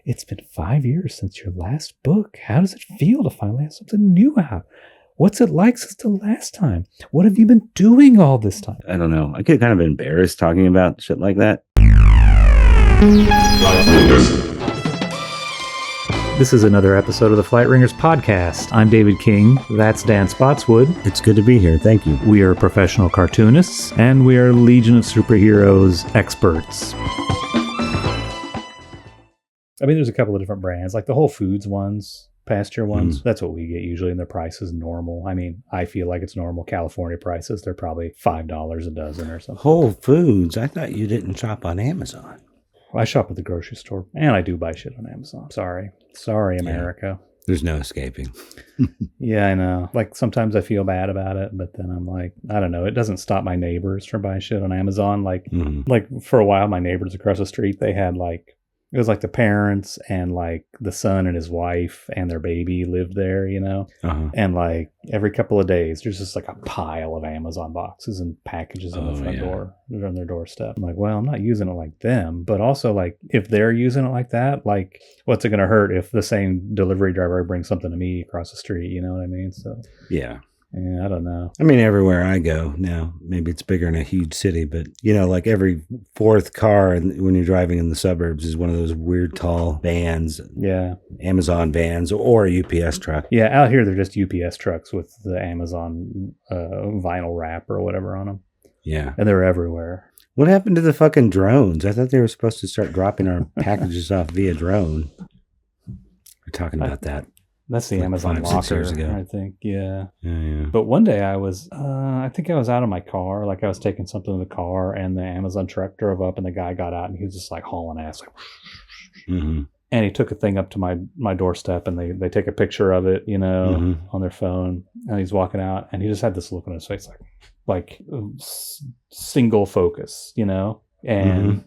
It's been 5 years since your last book. How does it feel to finally have something new out? What's it like since the last time? What have you been doing all this time? I don't know. I get kind of embarrassed talking about shit like that. This is another episode of the Flight Ringers podcast. I'm David King. That's Dan Spottswood. It's good to be here. Thank you. We are professional cartoonists, and we are Legion of Superheroes experts. I mean, there's a couple of different brands, like the Whole Foods ones, pasture ones. That's what we get usually, and their price is normal. I mean, I feel like it's normal. California prices, they're probably $5 a dozen or something. Whole Foods? I thought you didn't shop on Amazon. I shop at the grocery store, and I do buy shit on Amazon. Sorry, America. Yeah, there's no escaping. Yeah, I know. Like, sometimes I feel bad about it, but then I'm like, I don't know. It doesn't stop my neighbors from buying shit on Amazon. Like for a while, my neighbors across the street, they had it was like the parents and like the son and his wife and their baby lived there, you know? And like every couple of days, there's just like a pile of Amazon boxes and packages on the front door, on their doorstep. I'm like, well, I'm not using it like them, but also like if they're using it like that, like what's it going to hurt if the same delivery driver brings something to me across the street? You know what I mean? So yeah. Yeah, I don't know. I mean, everywhere I go now, maybe it's bigger in a huge city, but, you know, like every fourth car when you're driving in the suburbs is one of those weird tall vans. Yeah. Amazon vans or a UPS truck. Yeah, out here they're just UPS trucks with the Amazon vinyl wrap or whatever on them. Yeah. And they're everywhere. What happened to the fucking drones? I thought they were supposed to start dropping our packages off via drone. We're talking about that. That's the Amazon locker, I think. Yeah. Yeah. But one day I was, I think I was out of my car. Like I was taking something in the car and the Amazon truck drove up and the guy got out and he was just like hauling ass. Like, and he took a thing up to my doorstep and they take a picture of it, you know, on their phone. And he's walking out and he just had this look on his face like single focus, you know, and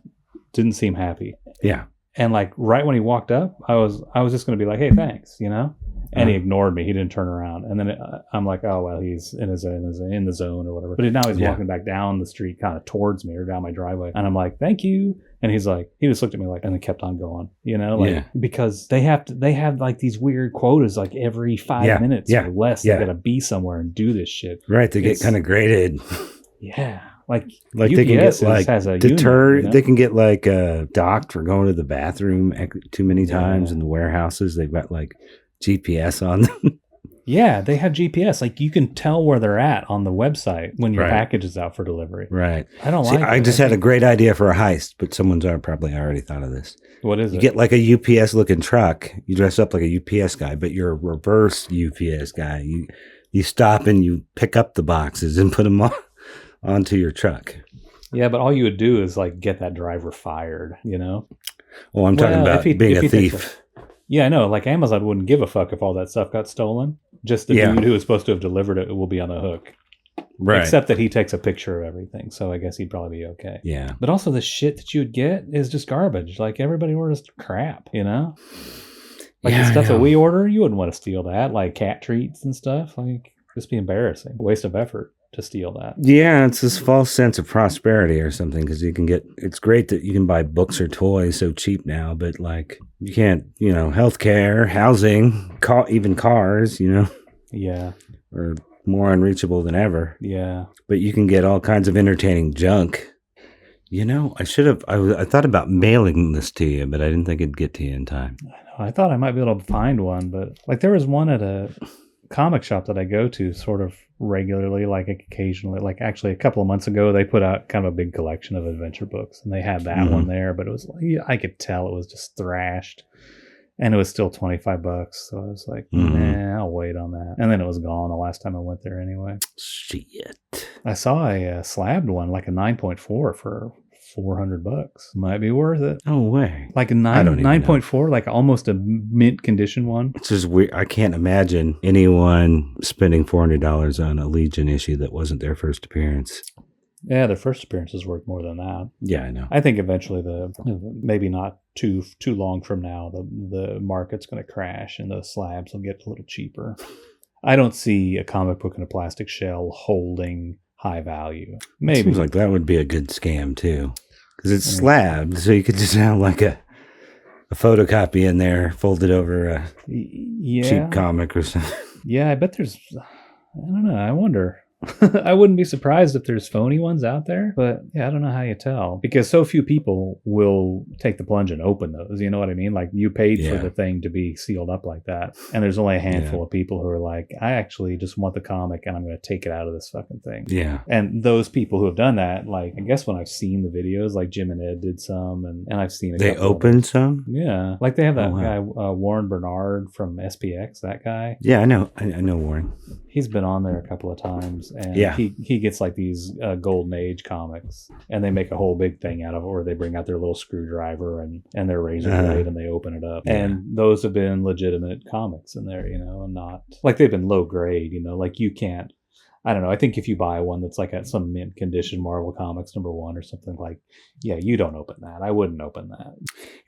didn't seem happy. Yeah. And like right when he walked up, I was just going to be like, hey, thanks, you know? And he ignored me. He didn't turn around. And then I'm like, oh, well, he's in the zone or whatever. But now he's walking back down the street kind of towards me or down my driveway. And I'm like, thank you. And he's like, he just looked at me like, and then kept on going, you know, like, because they have like these weird quotas like every 5 minutes or less. They got to be somewhere and do this shit. Right. They get kind of graded. Yeah. Like UPS they can get like has a deterred. You know? They can get like docked for going to the bathroom too many times in the warehouses. They've got like GPS on them. Yeah, they have GPS. Like you can tell where they're at on the website when your package is out for delivery. Right. I don't like. I just had a great idea for a heist, but someone's probably already thought of this. What is it? You get like a UPS looking truck. You dress up like a UPS guy, but you're a reverse UPS guy. You stop and you pick up the boxes and put them onto your truck. Yeah, but all you would do is like get that driver fired, you know? Well, I'm talking about being a thief. Yeah, I know. Like Amazon wouldn't give a fuck if all that stuff got stolen. Just the dude who was supposed to have delivered it will be on the hook. Right. Except that he takes a picture of everything. So I guess he'd probably be okay. Yeah. But also the shit that you would get is just garbage. Like everybody orders crap, you know? Like the stuff that we order, you wouldn't want to steal that. Like cat treats and stuff. Like just be embarrassing. Waste of effort to steal that. Yeah, it's this false sense of prosperity or something because it's great that you can buy books or toys so cheap now, but like you can't, you know, healthcare, housing, even cars, you know. Yeah. Are more unreachable than ever. Yeah. But you can get all kinds of entertaining junk. You know, I thought about mailing this to you, but I didn't think it'd get to you in time. I thought I might be able to find one, but like there was one at a comic shop that I go to sort of regularly, like occasionally, like actually a couple of months ago, they put out kind of a big collection of adventure books and they had that one there, but it was like, I could tell it was just thrashed and it was still $25. So I was like, nah, I'll wait on that. And then it was gone the last time I went there anyway. Shit. I saw a slabbed one, like a 9.4 for $400. Might be worth it. No way. Like a 9.4, like almost a mint condition one. It's just weird. I can't imagine anyone spending $400 on a Legion issue that wasn't their first appearance. Yeah, their first appearance is worth more than that. Yeah, I know. I think eventually maybe not too long from now, the market's going to crash and the slabs will get a little cheaper. I don't see a comic book in a plastic shell holding high value. Maybe. Seems like that would be a good scam too, because it's slabbed, so you could just have like a a photocopy in there, folded over a Yeah. cheap comic or something. Yeah, I bet there's, I don't know, I wonder. I wouldn't be surprised if there's phony ones out there, but yeah, I don't know how you tell because so few people will take the plunge and open those. You know what I mean? Like you paid for the thing to be sealed up like that, and there's only a handful of people who are like, I actually just want the comic and I'm going to take it out of this fucking thing. Yeah. And those people who have done that, like I guess when I've seen the videos, like Jim and Ed did some, and I've seen they opened some. Yeah, like they have that guy Warren Bernard from SPX. That guy. Yeah, I know Warren. He's been on there a couple of times, and he gets like these Golden Age comics, and they make a whole big thing out of it, where they bring out their little screwdriver and their razor blade, and they open it up. And those have been legitimate comics in there, you know, and not like they've been low grade, you know, like you can't. I don't know. I think if you buy one that's like at some mint condition Marvel Comics #1 or something, like, yeah, you don't open that. I wouldn't open that.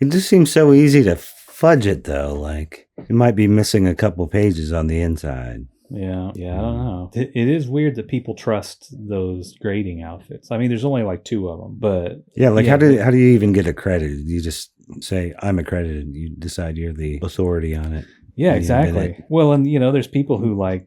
It just seems so easy to fudge it, though. Like, it might be missing a couple pages on the inside. Yeah, I don't know. It is weird that people trust those grading outfits. I mean, there's only like 2 of them, but yeah, like how do you even get accredited? You just say I'm accredited. You decide you're the authority on it. Yeah, exactly. Well, and you know, there's people who like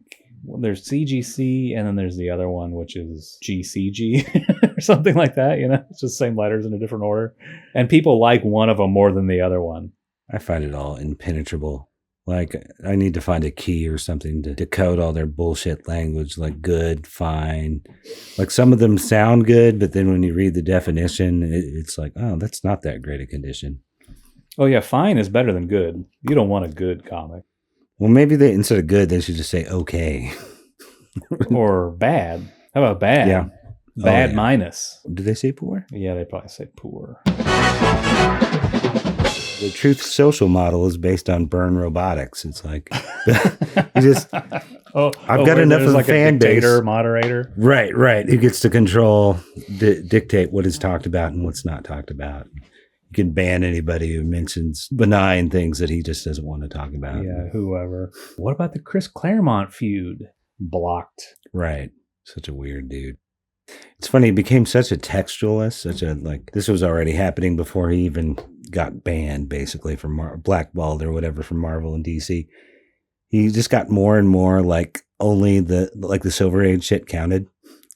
there's CGC, and then there's the other one which is GCG or something like that. You know, it's just the same letters in a different order, and people like one of them more than the other one. I find it all impenetrable. Like, I need to find a key or something to decode all their bullshit language, like good, fine. Like, some of them sound good, but then when you read the definition, it's like, oh, that's not that great a condition. Oh, yeah, fine is better than good. You don't want a good comic. Well, maybe instead of good, they should just say okay. Or bad. How about bad? Yeah. Bad minus. Do they say poor? Yeah, they probably say poor. The Truth Social model is based on Burn Robotics. It's like, you just, I've got enough of a like fan base. Moderator. Right. Who gets to control, dictate what is talked about and what's not talked about. You can ban anybody who mentions benign things that he just doesn't want to talk about. Yeah, whoever. What about the Chris Claremont feud? Blocked. Right. Such a weird dude. It's funny, he became such a textualist, this was already happening before he even got banned, basically, from blackballed or whatever from Marvel and DC. He just got more and more like only the Silver Age shit counted,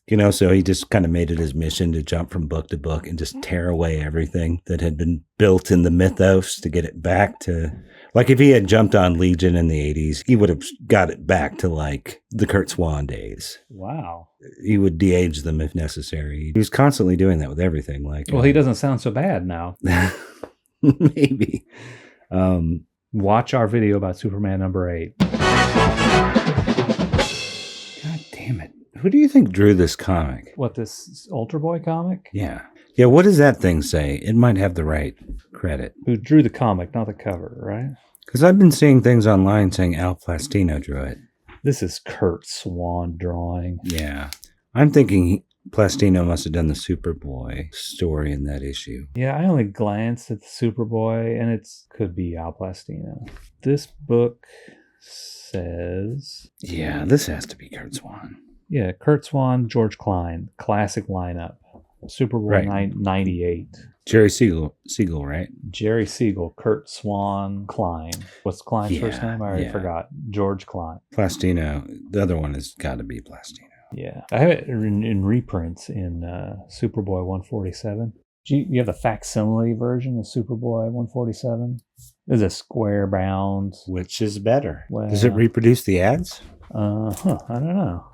you know, so he just kind of made it his mission to jump from book to book and just tear away everything that had been built in the mythos to get it back to, like, if he had jumped on Legion in the 80s, he would have got it back to like the Kurt Swan days. Wow. He would de-age them if necessary. He was constantly doing that with everything. Like, well, he doesn't sound so bad now. Maybe. Watch our video about Superman #8. God damn it. Who do you think drew this comic? What, this Ultra Boy comic? Yeah. Yeah, what does that thing say? It might have the right credit. Who drew the comic, not the cover, right? Because I've been seeing things online saying Al Plastino drew it. This is Kurt Swan drawing. Yeah. I'm thinking Plastino must have done the Superboy story in that issue. Yeah, I only glanced at the Superboy, and it could be Al Plastino. This book says... Yeah, this has to be Kurt Swan. Yeah, Kurt Swan, George Klein. Classic lineup. Superboy 98. Jerry Siegel, right? Jerry Siegel, Kurt Swan, Klein. What's Klein's first name? I already forgot. George Klein. Plastino. The other one has got to be Plastino. Yeah. I have it in reprints in Superboy 147. You have the facsimile version of Superboy 147? There's a square bound. Which is better? Well, does it reproduce the ads? I don't know.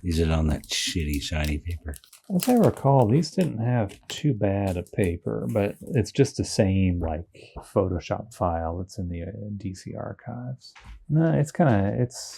Is it on that shitty shiny paper? As I recall, these didn't have too bad a paper, but it's just the same like Photoshop file that's in the DC archives. No, it's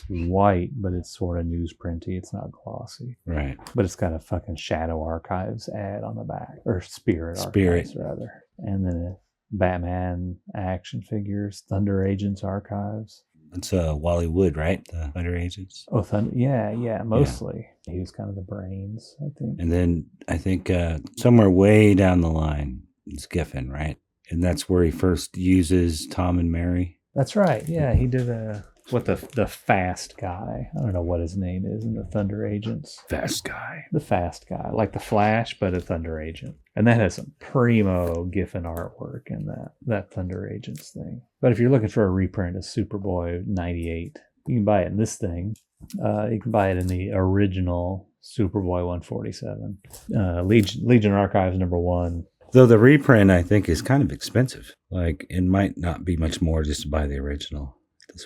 white, but it's sort of newsprinty. It's not glossy. Right. But it's got a fucking Shadow Archives ad on the back, or Spirit Archives rather. And then Batman action figures, Thunder Agents Archives. It's Wally Wood, right? The Thunder Agents. Oh, yeah, mostly. Yeah. He was kind of the brains, I think. And then I think somewhere way down the line is Giffen, right? And that's where he first uses Tom and Mary. That's right. Yeah, he did a what the fast guy. I don't know what his name is in the Thunder Agents. Fast guy. The fast guy, like the Flash, but a Thunder Agent. And that has some primo GIF and artwork in that Thunder Agents thing. But if you're looking for a reprint of Superboy 98, you can buy it in this thing. You can buy it in the original Superboy 147. Legion Archives #1. Though the reprint, I think, is kind of expensive. Like, it might not be much more just to buy the original.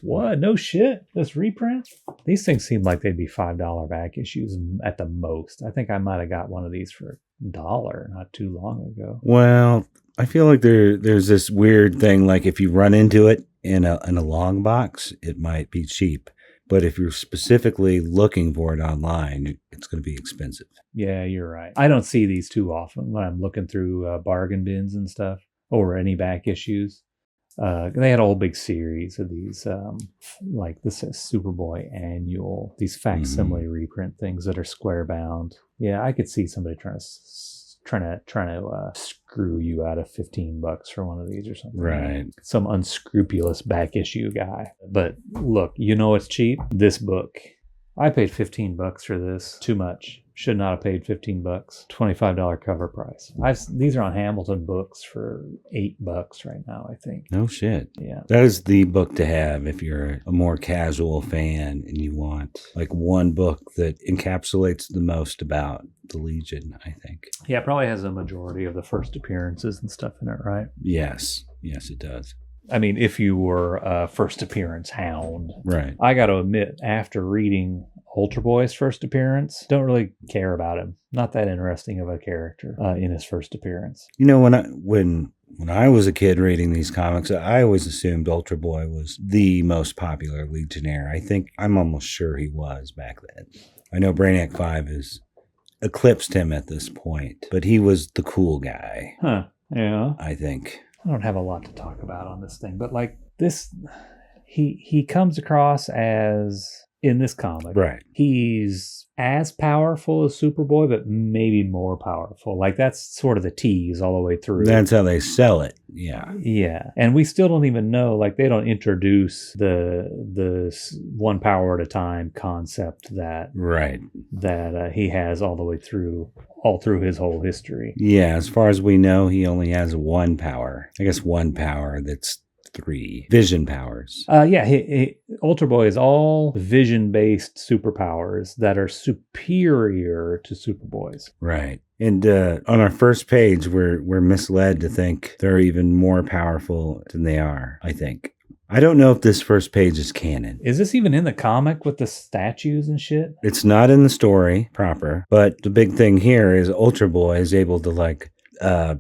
What? No shit? This reprint? These things seem like they'd be $5 back issues at the most. I think I might have got one of these for $1 not too long ago. Well, I feel like there's this weird thing, like if you run into it in a long box, it might be cheap. But if you're specifically looking for it online, it's going to be expensive. Yeah, you're right. I don't see these too often when I'm looking through bargain bins and stuff or any back issues. They had a whole big series of these, like this Superboy annual, these facsimile reprint things that are square bound. Yeah, I could see somebody trying to screw you out of $15 for one of these or something. Right. Some unscrupulous back issue guy. But look, you know it's cheap? This book. I paid $15 for this. Too much. Should not have paid $15. $25 cover price. These are on Hamilton Books for $8 right now, I think. No shit. Yeah. That is the book to have if you're a more casual fan and you want like one book that encapsulates the most about the Legion, I think. Yeah, it probably has a majority of the first appearances and stuff in it, right? Yes. Yes, it does. I mean, if you were a first appearance hound. Right. I got to admit, after reading Ultra Boy's first appearance, don't really care about him. Not that interesting of a character in his first appearance. You know, when I was a kid reading these comics, I always assumed Ultra Boy was the most popular Legionnaire. I'm almost sure he was back then. I know Brainiac 5 has eclipsed him at this point, but he was the cool guy. Huh. Yeah. I think. I don't have a lot to talk about on this thing, but like this, he comes across as, in this comic, right, he's as powerful as Superboy, but maybe more powerful. Like that's sort of the tease all the way through. That's how they sell it. Yeah. Yeah. And we still don't even know, like they don't introduce the one power at a time concept that he has all the way through, all through his whole history. Yeah. As far as we know, he only has one power. I guess one power that's 3 vision powers. Ultra Boy is all vision-based superpowers that are superior to Superboy's. Right. And on our first page, we're misled to think they're even more powerful than they are, I think. I don't know if this first page is canon. Is this even in the comic with the statues and shit? It's not in the story proper, but the big thing here is Ultra Boy is able to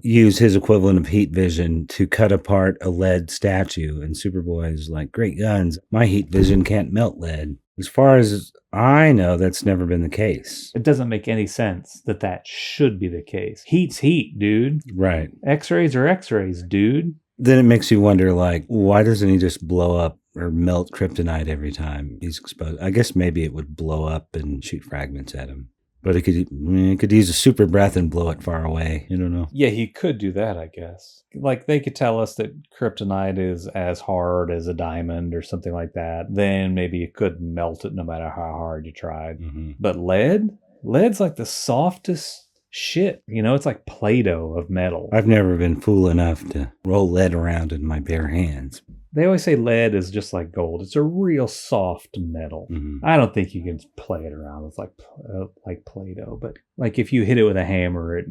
use his equivalent of heat vision to cut apart a lead statue, and Superboy is like, great guns, my heat vision can't melt lead. As far as I know, that's never been the case. It doesn't make any sense that should be the case. Heat's heat, dude. Right. X-rays are X-rays, dude. Then it makes you wonder, like, why doesn't he just blow up or melt kryptonite every time he's exposed? I guess maybe it would blow up and shoot fragments at him. But it could use a super breath and blow it far away. You don't know. Yeah, he could do that, I guess. Like, they could tell us that kryptonite is as hard as a diamond or something like that. Then maybe you couldn't melt it no matter how hard you tried. Mm-hmm. But lead's like the softest shit. You know, it's like Play-Doh of metal. I've never been fool enough to roll lead around in my bare hands. They always say lead is just like gold. It's a real soft metal. Mm-hmm. I don't think you can play it around with like Play-Doh, but like if you hit it with a hammer,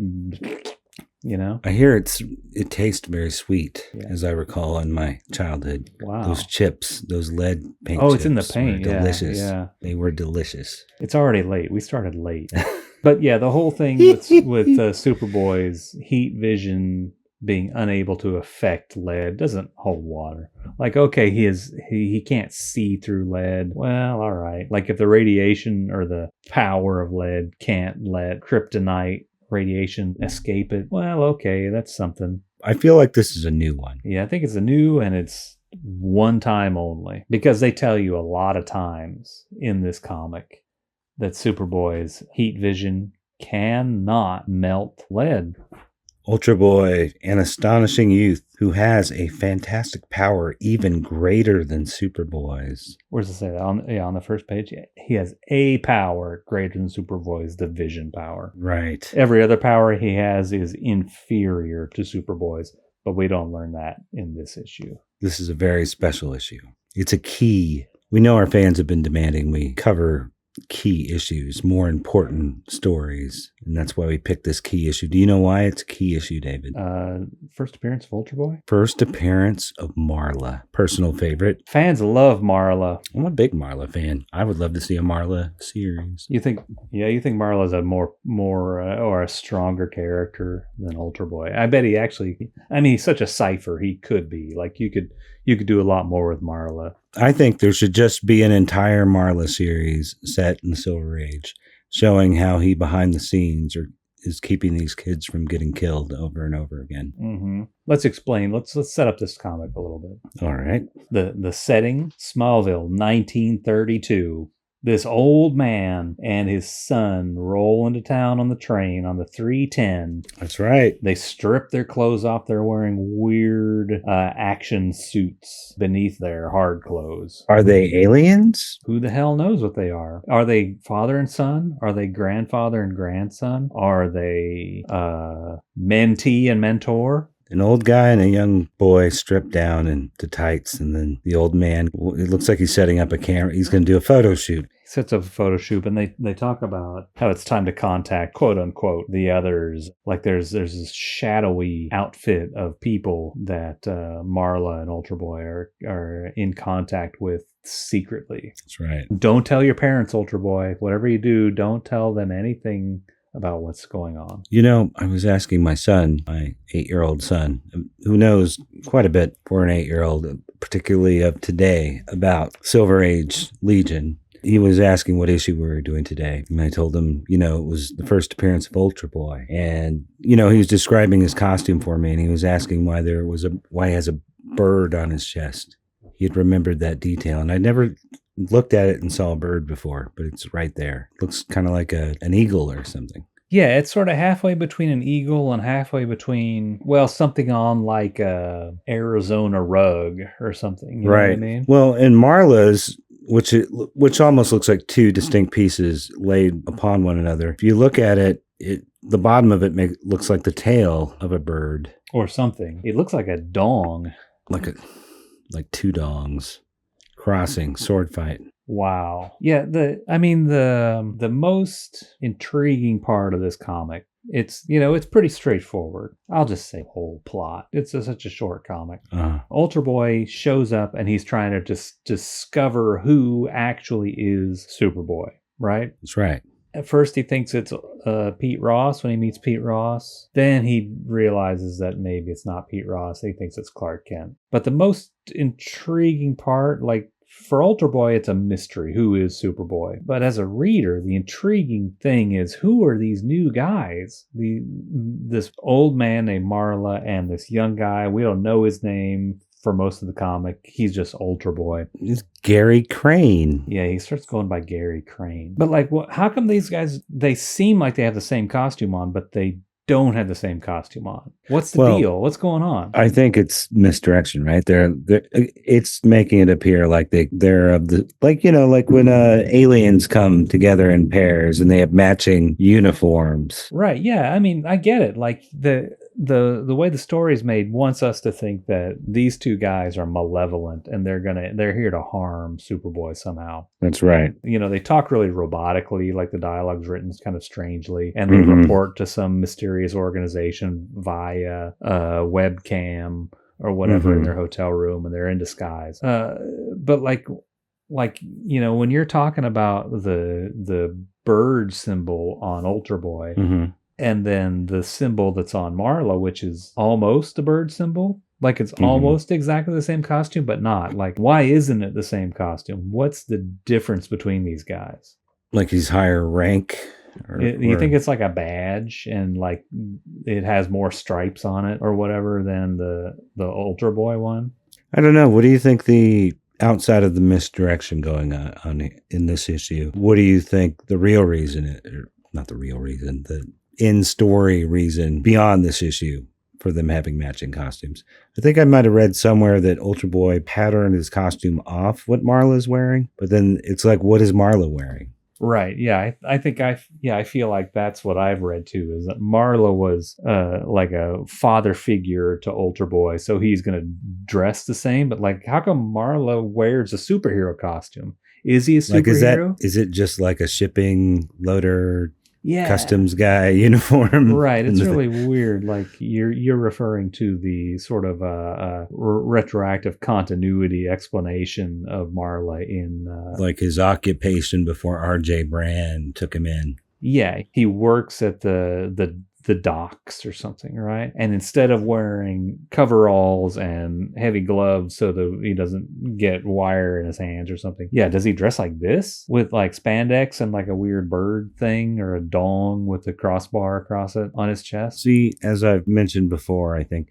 you know. I hear it tastes very sweet, as I recall in my childhood. Wow. Those chips, those lead paint chips. Oh, it's in the paint. Delicious. Yeah. They were delicious. It's already late. We started late. But yeah, the whole thing with Superboy's heat vision being unable to affect lead doesn't hold water. Like, okay, he can't see through lead. Well, all right. Like if the radiation or the power of lead can't let kryptonite radiation escape it, well, okay, that's something. I feel like this is a new one. Yeah, I think it's a new, and it's one time only, because they tell you a lot of times in this comic that Superboy's heat vision cannot melt lead. Ultra Boy, an astonishing youth, who has a fantastic power even greater than Superboy's. Where does it say that? On the first page, he has a power greater than Superboy's, the vision power. Right. Every other power he has is inferior to Superboy's, but we don't learn that in this issue. This is a very special issue. It's a key. We know our fans have been demanding we cover key issues, more important stories, and that's why we picked this key issue. Do you know why it's a key issue, David? First appearance of Ultra Boy? First appearance of Marla. Personal favorite. Fans love Marla. I'm a big Marla fan. I would love to see a Marla series. You think Marla's a more or a stronger character than Ultra Boy? I bet he actually, he's such a cipher, he could be. Like, you could do a lot more with Marla. I think there should just be an entire Marla series set in the Silver Age, showing how he behind the scenes is keeping these kids from getting killed over and over again. Mm-hmm. Let's explain. Let's set up this comic a little bit. All right. The setting, Smallville, 1932. This old man and his son roll into town on the train on the 310. That's right. They strip their clothes off. They're wearing weird action suits beneath their hard clothes. Are they aliens? Who the hell knows what they are? Are they father and son? Are they grandfather and grandson? Are they mentee and mentor? An old guy and a young boy stripped down into tights, and then the old man, it looks like he's setting up a camera. He's going to do a photo shoot. He sets up a photo shoot, and they talk about how it's time to contact, quote unquote, the others. Like there's this shadowy outfit of people that Marla and Ultra Boy are in contact with secretly. That's right. Don't tell your parents, Ultra Boy. Whatever you do, don't tell them anything about what's going on. You know, I was asking my son, my 8-year-old son, who knows quite a bit for an 8-year-old, particularly of today, about Silver Age Legion. He was asking what issue we were doing today. And I told him, it was the first appearance of Ultra Boy. And, he was describing his costume for me, and he was asking why he has a bird on his chest. He had remembered that detail, and I never looked at it and saw a bird before, but it's right there. It looks kind of like an eagle or something. Yeah, it's sort of halfway between an eagle and halfway between, something on like a Arizona rug or something. You know what I mean? Well, in Marla's, which almost looks like two distinct pieces laid upon one another. If you look at it, the bottom of it looks like the tail of a bird or something. It looks like a dong, like two dongs crossing, sword fight. Wow. Yeah, the most intriguing part of this comic, it's pretty straightforward. I'll just say whole plot. It's such a short comic. Ultra Boy shows up and he's trying to just discover who actually is Superboy, right? That's right. At first he thinks it's Pete Ross when he meets Pete Ross. Then he realizes that maybe it's not Pete Ross. He thinks it's Clark Kent. But the most intriguing part, for Ultra Boy, it's a mystery. Who is Superboy? But as a reader, the intriguing thing is, who are these new guys? This old man named Marla and this young guy. We don't know his name for most of the comic. He's just Ultra Boy. He's Gary Crane. Yeah, he starts going by Gary Crane. But how come these guys, they seem like they have the same costume on, but they don't have the same costume on? What's the deal? What's going on? I think it's misdirection, right? It's making it appear like they're of the like when aliens come together in pairs and they have matching uniforms. Right. Yeah. I get it. Like the way the story is made wants us to think that these two guys are malevolent and they're here to harm Superboy somehow. That's right. They talk really robotically, like the dialogue's written kind of strangely, and they report to some mysterious organization via webcam or whatever in their hotel room, and they're in disguise. But when you're talking about the bird symbol on Ultra Boy, and then the symbol that's on Marla, which is almost a bird symbol. Like it's almost exactly the same costume, but not. Like, why isn't it the same costume? What's the difference between these guys? Like he's higher rank? You think it's like a badge and like it has more stripes on it or whatever than the Ultra Boy one? I don't know. What do you think outside of the misdirection going on in this issue, what do you think the real reason, or not the real reason, the in-story reason beyond this issue for them having matching costumes. I think I might have read somewhere that Ultra Boy patterned his costume off what Marla's wearing, but then it's like, what is Marla wearing? Right. Yeah. I think I feel like that's what I've read too, is that Marla was like a father figure to Ultra Boy. So he's going to dress the same. But like, how come Marla wears a superhero costume? Is he a superhero? Like, is it just like a shipping loader yeah. customs guy uniform? Right. It's really weird. Like you're referring to the sort of retroactive continuity explanation of Marla in like his occupation before R.J. Brand took him in. Yeah, he works at the docks or something, right? And instead of wearing coveralls and heavy gloves so that he doesn't get wire in his hands or something, yeah, does he dress like this with like spandex and like a weird bird thing or a dong with a crossbar across it on his chest? See, as I've mentioned before, I think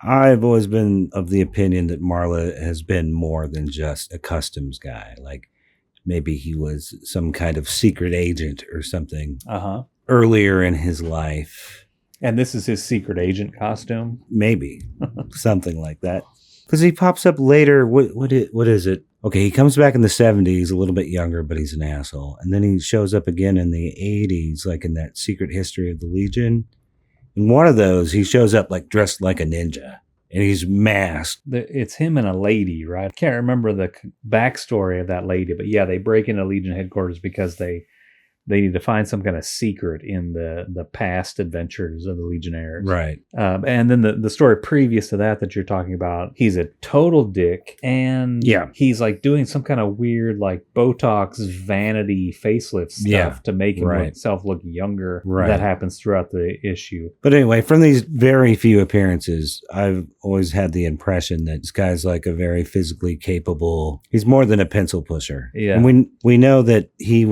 I've always been of the opinion that Marla has been more than just a customs guy. Like maybe he was some kind of secret agent or something. Earlier in his life. And this is his secret agent costume? Maybe. Something like that. Because he pops up later. What is it? Okay, he comes back in the 70s, a little bit younger, but he's an asshole. And then he shows up again in the 80s, like in that Secret History of the Legion. In one of those, he shows up like dressed like a ninja. And he's masked. It's him and a lady, right? I can't remember the backstory of that lady. But yeah, they break into Legion headquarters because they need to find some kind of secret in the past adventures of the Legionnaires. Right. And then the story previous to that you're talking about, he's a total dick. And he's like doing some kind of weird like Botox vanity facelift stuff to make himself look younger. Right. That happens throughout the issue. But anyway, from these very few appearances, I've always had the impression that this guy's like a very physically capable, he's more than a pencil pusher. Yeah. And we know that he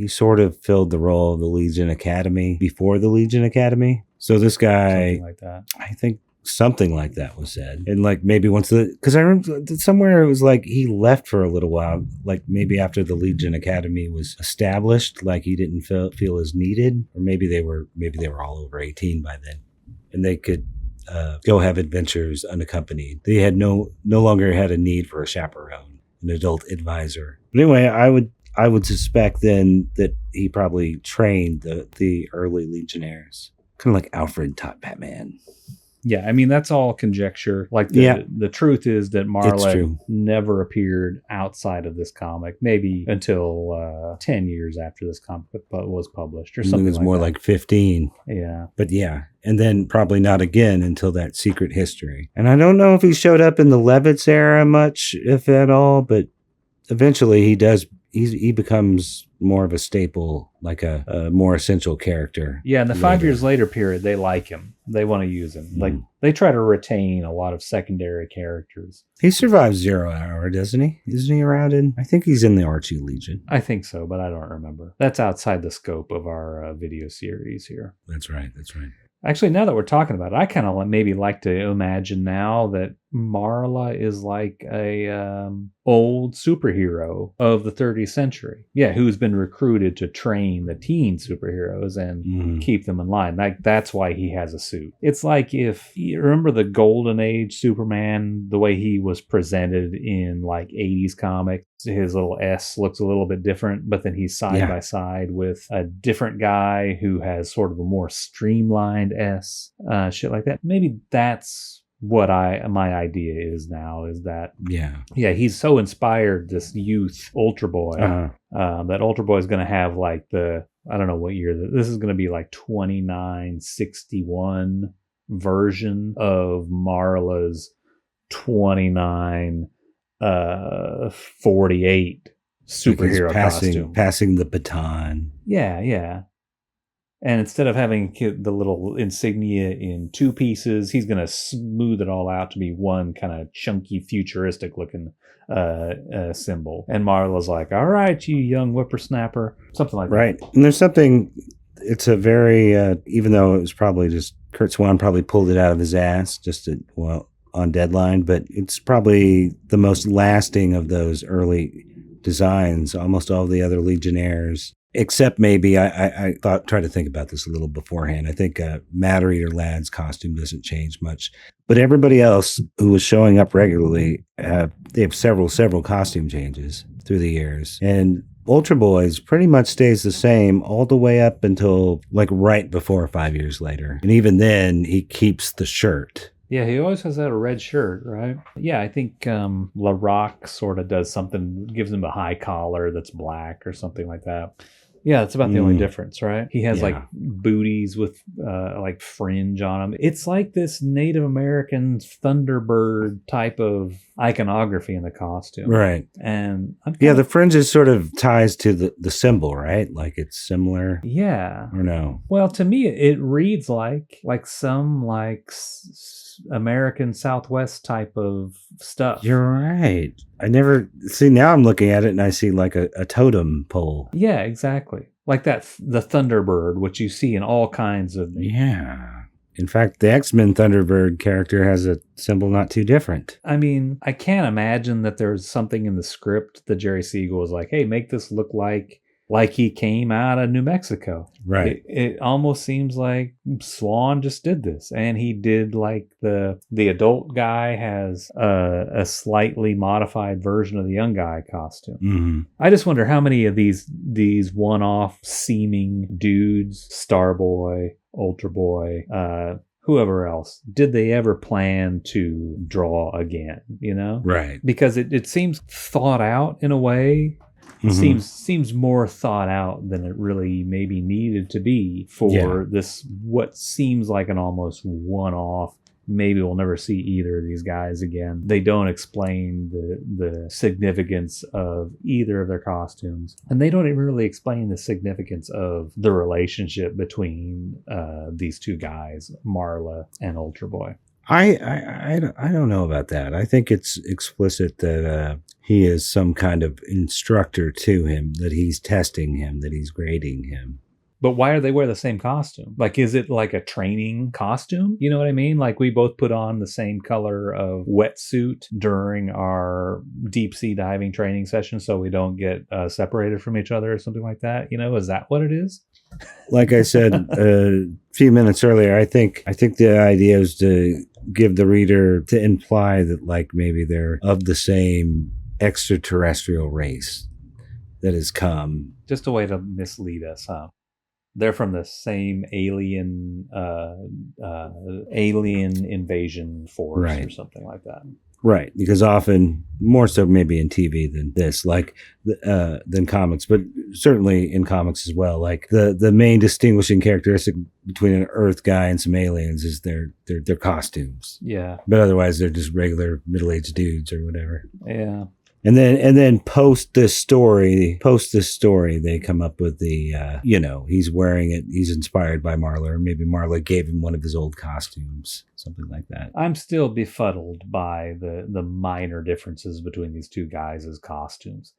sort of filled the role of the Legion Academy before the Legion Academy. So this guy, something like that. I think something like that was said. And like maybe because I remember somewhere it was like he left for a little while, like maybe after the Legion Academy was established, like he didn't feel as needed, or maybe they were all over 18 by then, and they could go have adventures unaccompanied. They had no longer had a need for a chaperone, an adult advisor. But anyway, I would suspect then that he probably trained the early Legionnaires, kind of like Alfred taught Batman. Yeah, I mean, that's all conjecture. Like, the truth is that Marla never appeared outside of this comic, maybe until 10 years after this comic was published or something. It was more like 15. Yeah. But yeah, and then probably not again until that Secret History. And I don't know if he showed up in the Levitz era much, if at all, but eventually he does. He becomes more of a staple, like a more essential character. Yeah, in the 5 years later period, they like him. They want to use him. Like, they try to retain a lot of secondary characters. He survives 0 Hour, doesn't he? Isn't he around I think he's in the Archie Legion. I think so, but I don't remember. That's outside the scope of our video series here. That's right. Actually, now that we're talking about it, I kind of maybe like to imagine now that Marla is like a old superhero of the 30th century. Yeah, who's been recruited to train the teen superheroes and keep them in line. Like, that's why he has a suit. It's like if you remember the Golden Age Superman, the way he was presented in like 80s comics. His little S looks a little bit different, but then he's side by side with a different guy who has sort of a more streamlined S, shit like that. Maybe that's what my idea is now, is that he's so inspired, this youth Ultra Boy, that Ultra Boy is going to have like I don't know what year this is going to be, like 2961 version of Marla's 2948 superhero costume, passing the baton. Yeah. And instead of having the little insignia in 2 pieces, he's going to smooth it all out to be one kind of chunky, futuristic looking symbol. And Marla's like, all right, you young whippersnapper. Something like that. Right. And there's something, it's a very, even though it was probably just, Kurt Swan probably pulled it out of his ass on deadline, but it's probably the most lasting of those early designs. Almost all the other Legionnaires Except maybe I tried to think about this a little beforehand. I think Matter Eater Lad's costume doesn't change much, but everybody else who was showing up regularly, they have several costume changes through the years. And Ultra Boy's pretty much stays the same all the way up until like right before 5 years later. And even then, he keeps the shirt. Yeah, he always has that red shirt, right? Yeah, I think La Rock sort of does something, gives him a high collar that's black or something like that. Yeah, that's about the only difference, right? He has like booties with like fringe on them. It's like this Native American Thunderbird type of iconography in the costume. Right. And the fringes sort of ties to the symbol, right? Like it's similar. Yeah. Or no? Well, to me, it reads like some American Southwest type of stuff. You're right. I never see. Now I'm looking at it and I see like a totem pole. Yeah, exactly. Like that, the Thunderbird, which you see in all kinds of. Yeah. In fact, the X-Men Thunderbird character has a symbol not too different. I mean, I can't imagine that there's something in the script that Jerry Siegel was like, hey, make this look like he came out of New Mexico. Right. It almost seems like Swan just did this. And he did like the adult guy has a slightly modified version of the young guy costume. Mm-hmm. I just wonder how many of these one-off seeming dudes, Starboy, Ultra Boy, whoever else, did they ever plan to draw again, you know? Right. Because it seems thought out in a way. Mm-hmm. Seems more thought out than it really maybe needed to be for this, what seems like an almost one-off. Maybe we'll never see either of these guys again. They don't explain the significance of either of their costumes. And they don't even really explain the significance of the relationship between these two guys, Marla and Ultra Boy. I don't know about that. I think it's explicit that he is some kind of instructor to him, that he's testing him, that he's grading him. But why do they wear the same costume? Like, is it like a training costume? You know what I mean? Like, we both put on the same color of wetsuit during our deep sea diving training session so we don't get separated from each other or something like that. You know, is that what it is? Like I said a few minutes earlier, I think the idea is to give the reader, to imply that like maybe they're of the same extraterrestrial race that has come. Just a way to mislead us, huh? They're from the same alien invasion force, right, or something like that. Right, because often, more so maybe in TV than this, like than comics, but certainly in comics as well. Like the main distinguishing characteristic between an Earth guy and some aliens is their costumes. Yeah, but otherwise they're just regular middle-aged dudes or whatever. Yeah. And then post this story, they come up with the, he's wearing it. He's inspired by Marla, or maybe Marla gave him one of his old costumes, something like that. I'm still befuddled by the minor differences between these two guys' costumes.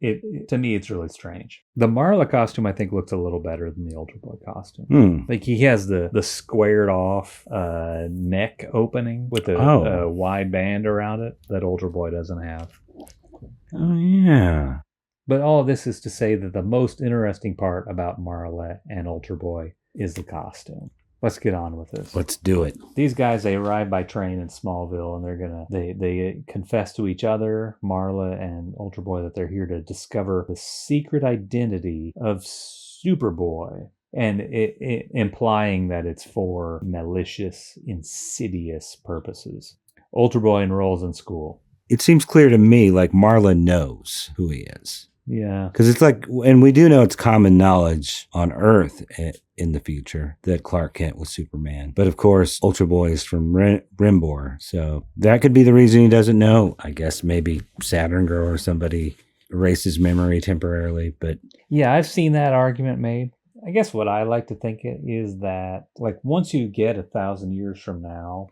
To me, it's really strange. The Marla costume, I think, looks a little better than the Ultra Boy costume. Like, he has the squared off neck opening with a wide band around it that Ultra Boy doesn't have. Oh, yeah. But all of this is to say that the most interesting part about Marla and Ultra Boy is the costume. Let's get on with this. Let's do it. These guys, they arrive by train in Smallville, and they confess to each other, Marla and Ultra Boy, that they're here to discover the secret identity of Superboy, and it implying that it's for malicious, insidious purposes. Ultra Boy enrolls in school. It seems clear to me like Marla knows who he is. Yeah. Because it's like, and we do know it's common knowledge on Earth in the future that Clark Kent was Superman. But of course, Ultra Boy is from Rimbor. So that could be the reason he doesn't know. I guess maybe Saturn Girl or somebody erased his memory temporarily. But yeah, I've seen that argument made. I guess what I like to think is that, like, once you get 1,000 years from now,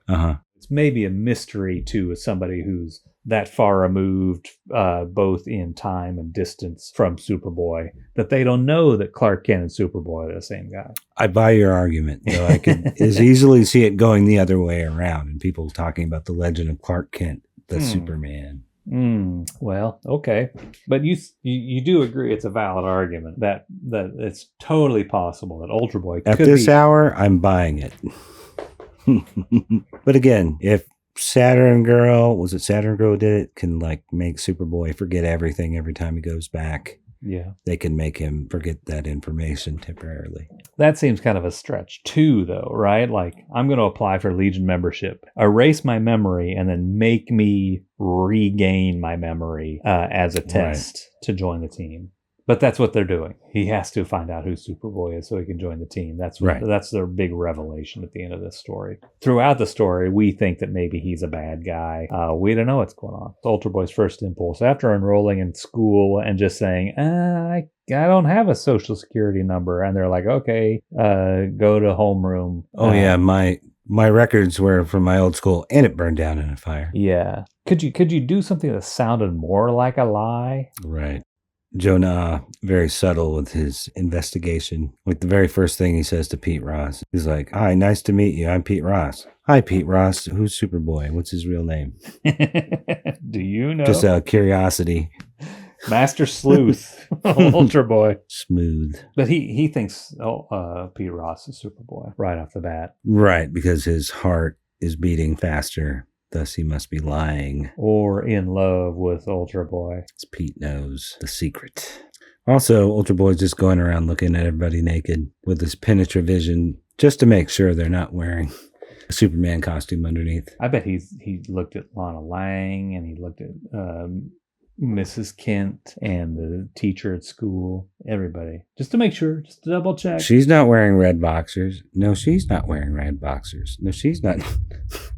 it's maybe a mystery to somebody who's that far removed, both in time and distance from Superboy, that they don't know that Clark Kent and Superboy are the same guy. I buy your argument, though. I could as easily see it going the other way around, and people talking about the legend of Clark Kent, the Superman. Well, okay, but you do agree it's a valid argument that it's totally possible that Ultra Boy At could this be. hour, I'm buying it. But again, if Saturn Girl, was it Saturn Girl did it, can like make Superboy forget everything every time he goes back. Yeah. They can make him forget that information temporarily. That seems kind of a stretch too, though, right? Like, I'm going to apply for Legion membership, erase my memory, and then make me regain my memory as a test to join the team. But that's what they're doing. He has to find out who Superboy is so he can join the team. That's their big revelation at the end of this story. Throughout the story, we think that maybe he's a bad guy. We don't know what's going on. It's Ultra Boy's first impulse after enrolling in school and just saying, I don't have a social security number. And they're like, okay, go to homeroom. Oh, yeah, my records were from my old school, and it burned down in a fire. Yeah. Could you do something that sounded more like a lie? Right. Jonah, very subtle with his investigation. Like the very first thing he says to Pete Ross, he's like, "Hi, nice to meet you. I'm Pete Ross." "Hi, Pete Ross. Who's Superboy? What's his real name?" Do you know? Just a curiosity. Master Sleuth, Ultra Boy. Smooth. But he thinks Pete Ross is Superboy right off the bat. Right, because his heart is beating faster. Thus, he must be lying. Or in love with Ultra Boy. As Pete knows the secret. Also, Ultra Boy's just going around looking at everybody naked with his Penetra-Vision just to make sure they're not wearing a Superman costume underneath. I bet he looked at Lana Lang and he looked at Mrs. Kent and the teacher at school, everybody, just to make sure, just to double check. She's not wearing red boxers. No, she's not wearing red boxers. No, she's not.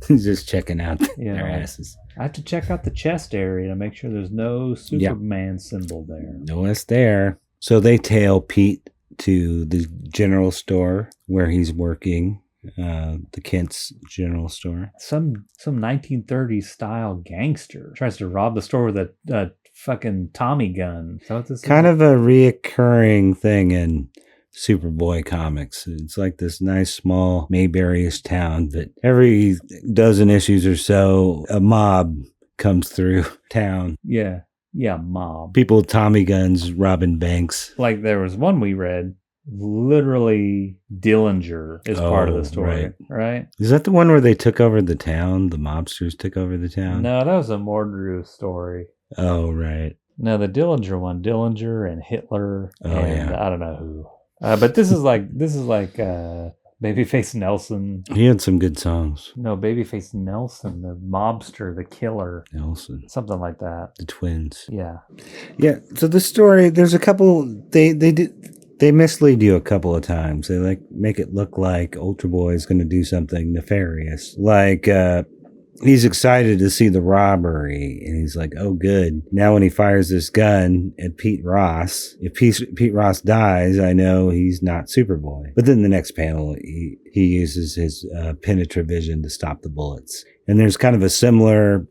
He's just checking out their asses. I have to check out the chest area to make sure there's no Superman symbol there. No, it's there. So they tail Pete to the general store where he's working. The Kent's general store. Some 1930s style gangster tries to rob the store with a fucking Tommy gun. So what this kind of a reoccurring thing in Superboy comics. It's like this nice small Mayberry-ish town, but every dozen issues or so, a mob comes through town. Yeah, mob. People with Tommy guns robbing banks. Like there was one we read. Literally, Dillinger is part of the story, right? Is that the one where they took over the town? The mobsters took over the town? No, that was a Mordru story. Oh, right. No, the Dillinger one, Dillinger and Hitler. And I don't know who. But this is like Babyface Nelson. He had some good songs. No, Babyface Nelson, the mobster, the killer. Nelson. Something like that. The twins. Yeah. Yeah, so the story, there's a couple, they mislead you a couple of times. They like make it look like Ultra Boy is going to do something nefarious. Like he's excited to see the robbery, and he's like, "Oh, good! Now when he fires this gun at Pete Ross, if Pete Ross dies, I know he's not Superboy." But then the next panel, he uses his Penetra-Vision to stop the bullets, and there's kind of a similar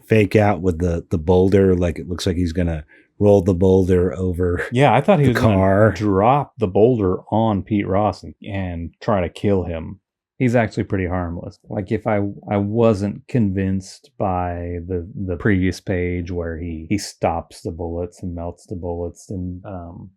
fake out with the boulder. Like it looks like he's gonna roll the boulder over. Yeah, I thought he was going to drop the boulder on Pete Ross and try to kill him. He's actually pretty harmless. Like if I wasn't convinced by the previous page where he stops the bullets and melts the bullets, then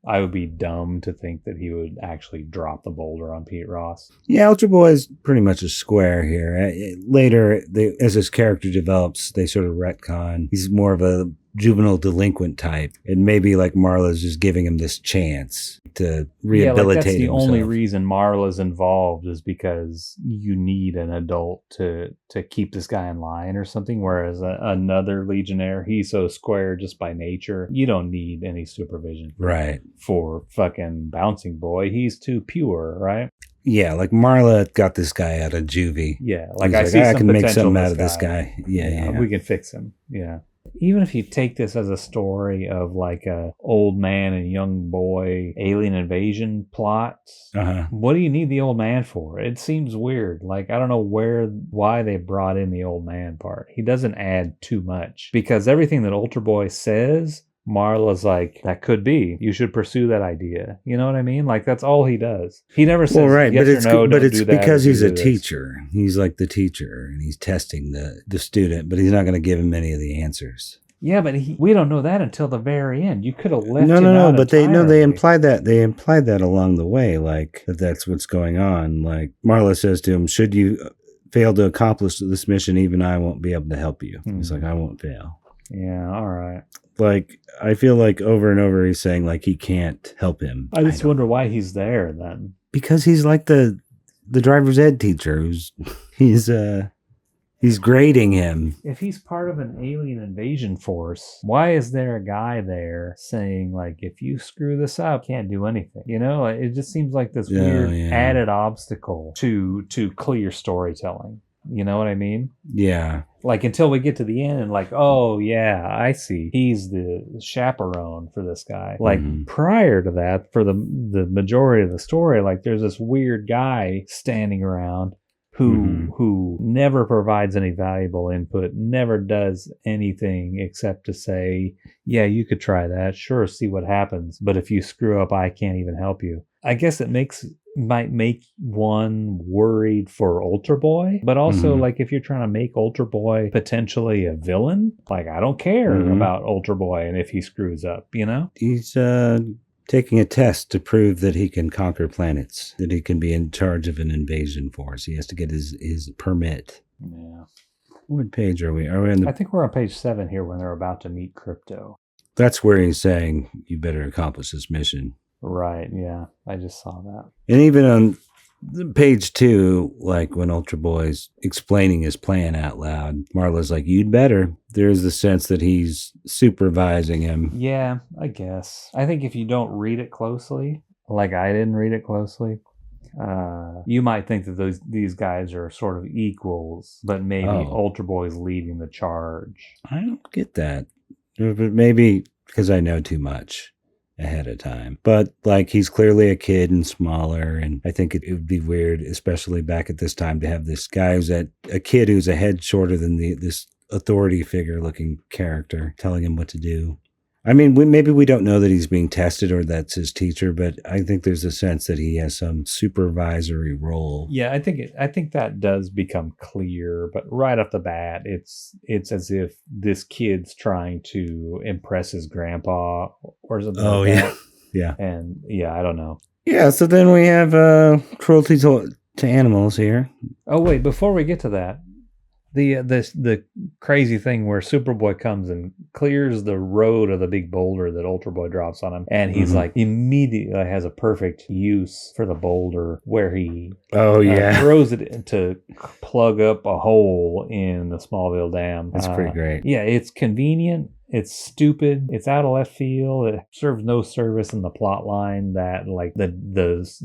I would be dumb to think that he would actually drop the boulder on Pete Ross. Yeah, Ultra Boy is pretty much a square here. Later, as his character develops, they sort of retcon. He's more of a juvenile delinquent type, and maybe like Marla's just giving him this chance to rehabilitate that's the himself. only reason Marla's involved is because you need an adult to keep this guy in line or something, whereas another Legionnaire, he's so square just by nature, you don't need any supervision for fucking Bouncing Boy. He's too pure, right? Yeah, like Marla got this guy out of juvie. Yeah, like I see some can make potential something out of this guy. Yeah, we can fix him. Yeah. Even if you take this as a story of like a old man and young boy alien invasion plot, what do you need the old man for? It seems weird. Like, I don't know why they brought in the old man part. He doesn't add too much because everything that Ultra Boy says, Marla's like, that could be. You should pursue that idea. You know what I mean? Like, that's all he does. He never says yes or no, but it's because he's a teacher. He's like the teacher, and he's testing the student, but he's not going to give him any of the answers. Yeah, but we don't know that until the very end. You could have left No, him no, no. out But they entirely. implied that along the way, like that's what's going on. Like Marla says to him, "Should you fail to accomplish this mission, even I won't be able to help you." He's like, "I won't fail." Yeah, all right. Like I feel like over and over he's saying like he can't help him. I just wonder why he's there then. Because he's like the driver's ed teacher who's he's grading him. If he's part of an alien invasion force, why is there a guy there saying, like, if you screw this up, can't do anything? You know, it just seems like this weird added obstacle to clear storytelling. You know what I mean? Yeah. Like, until we get to the end and like, oh, yeah, I see. He's the chaperone for this guy. Like, prior to that, for the majority of the story, like, there's this weird guy standing around who never provides any valuable input, never does anything except to say, yeah, you could try that. Sure, see what happens. But if you screw up, I can't even help you. I guess it might make one worried for Ultra Boy, but also like if you're trying to make Ultra Boy potentially a villain, like I don't care about Ultra Boy and if he screws up, you know? He's taking a test to prove that he can conquer planets, that he can be in charge of an invasion force. He has to get his permit. Yeah. What page are we? Are we on the? I think we're on page 7 here when they're about to meet Crypto. That's where he's saying you better accomplish this mission. Right, yeah. I just saw that. And even on page 2, like when Ultra Boy's explaining his plan out loud, Marla's like, you'd better. There's the sense that he's supervising him. Yeah, I guess. I think if you don't read it closely, like I didn't read it closely, you might think that these guys are sort of equals, but maybe Ultra Boy's leading the charge. I don't get that. But maybe because I know too much ahead of time. But like he's clearly a kid and smaller, and I think it would be weird, especially back at this time, to have this guy who's a kid who's a head shorter than this authority figure looking character telling him what to do. I mean, maybe we don't know that he's being tested or that's his teacher, but I think there's a sense that he has some supervisory role. Yeah, I think that does become clear, but right off the bat, it's as if this kid's trying to impress his grandpa or something. Oh, like yeah. That. Yeah. And yeah, I don't know. Yeah, so then we have cruelty to animals here. Oh wait, before we get to that, the crazy thing where Superboy comes and clears the road of the big boulder that Ultra Boy drops on him, and he's like immediately has a perfect use for the boulder where he throws it to plug up a hole in the Smallville Dam. That's pretty great. Yeah, it's convenient. It's stupid. It's out of left field. It serves no service in the plot line that like the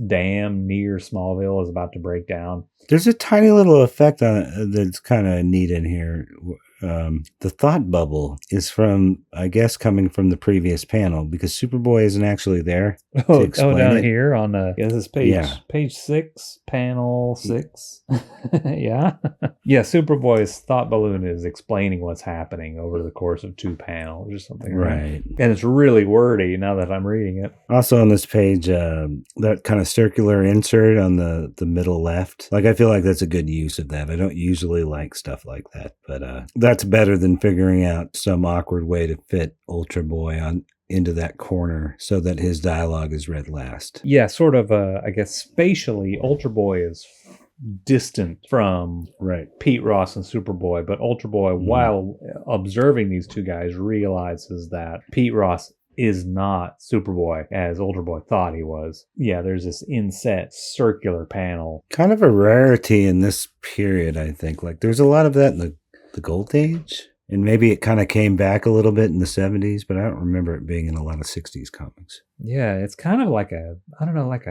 dam near Smallville is about to break down. There's a tiny little effect on it that's kind of neat in here. The thought bubble is from, I guess, coming from the previous panel because Superboy isn't actually there. Down here on this is page 6, panel 6. Yeah. Superboy's thought balloon is explaining what's happening over the course of 2 panels or something. Right. And it's really wordy now that I'm reading it. Also on this page, that kind of circular insert on the middle left, like I feel like that's a good use of that. I don't usually like stuff like that, but that's better than figuring out some awkward way to fit Ultra Boy into that corner so that his dialogue is read last. Yeah, sort of, I guess spatially, Ultra Boy is distant from Pete Ross and Superboy, but Ultra Boy, while observing these two guys, realizes that Pete Ross is not Superboy as Ultra Boy thought he was. Yeah, there's this inset circular panel. Kind of a rarity in this period, I think. Like, there's a lot of that in the Gold Age. And maybe it kind of came back a little bit in the 70s, but I don't remember it being in a lot of 60s comics. Yeah, it's kind of like a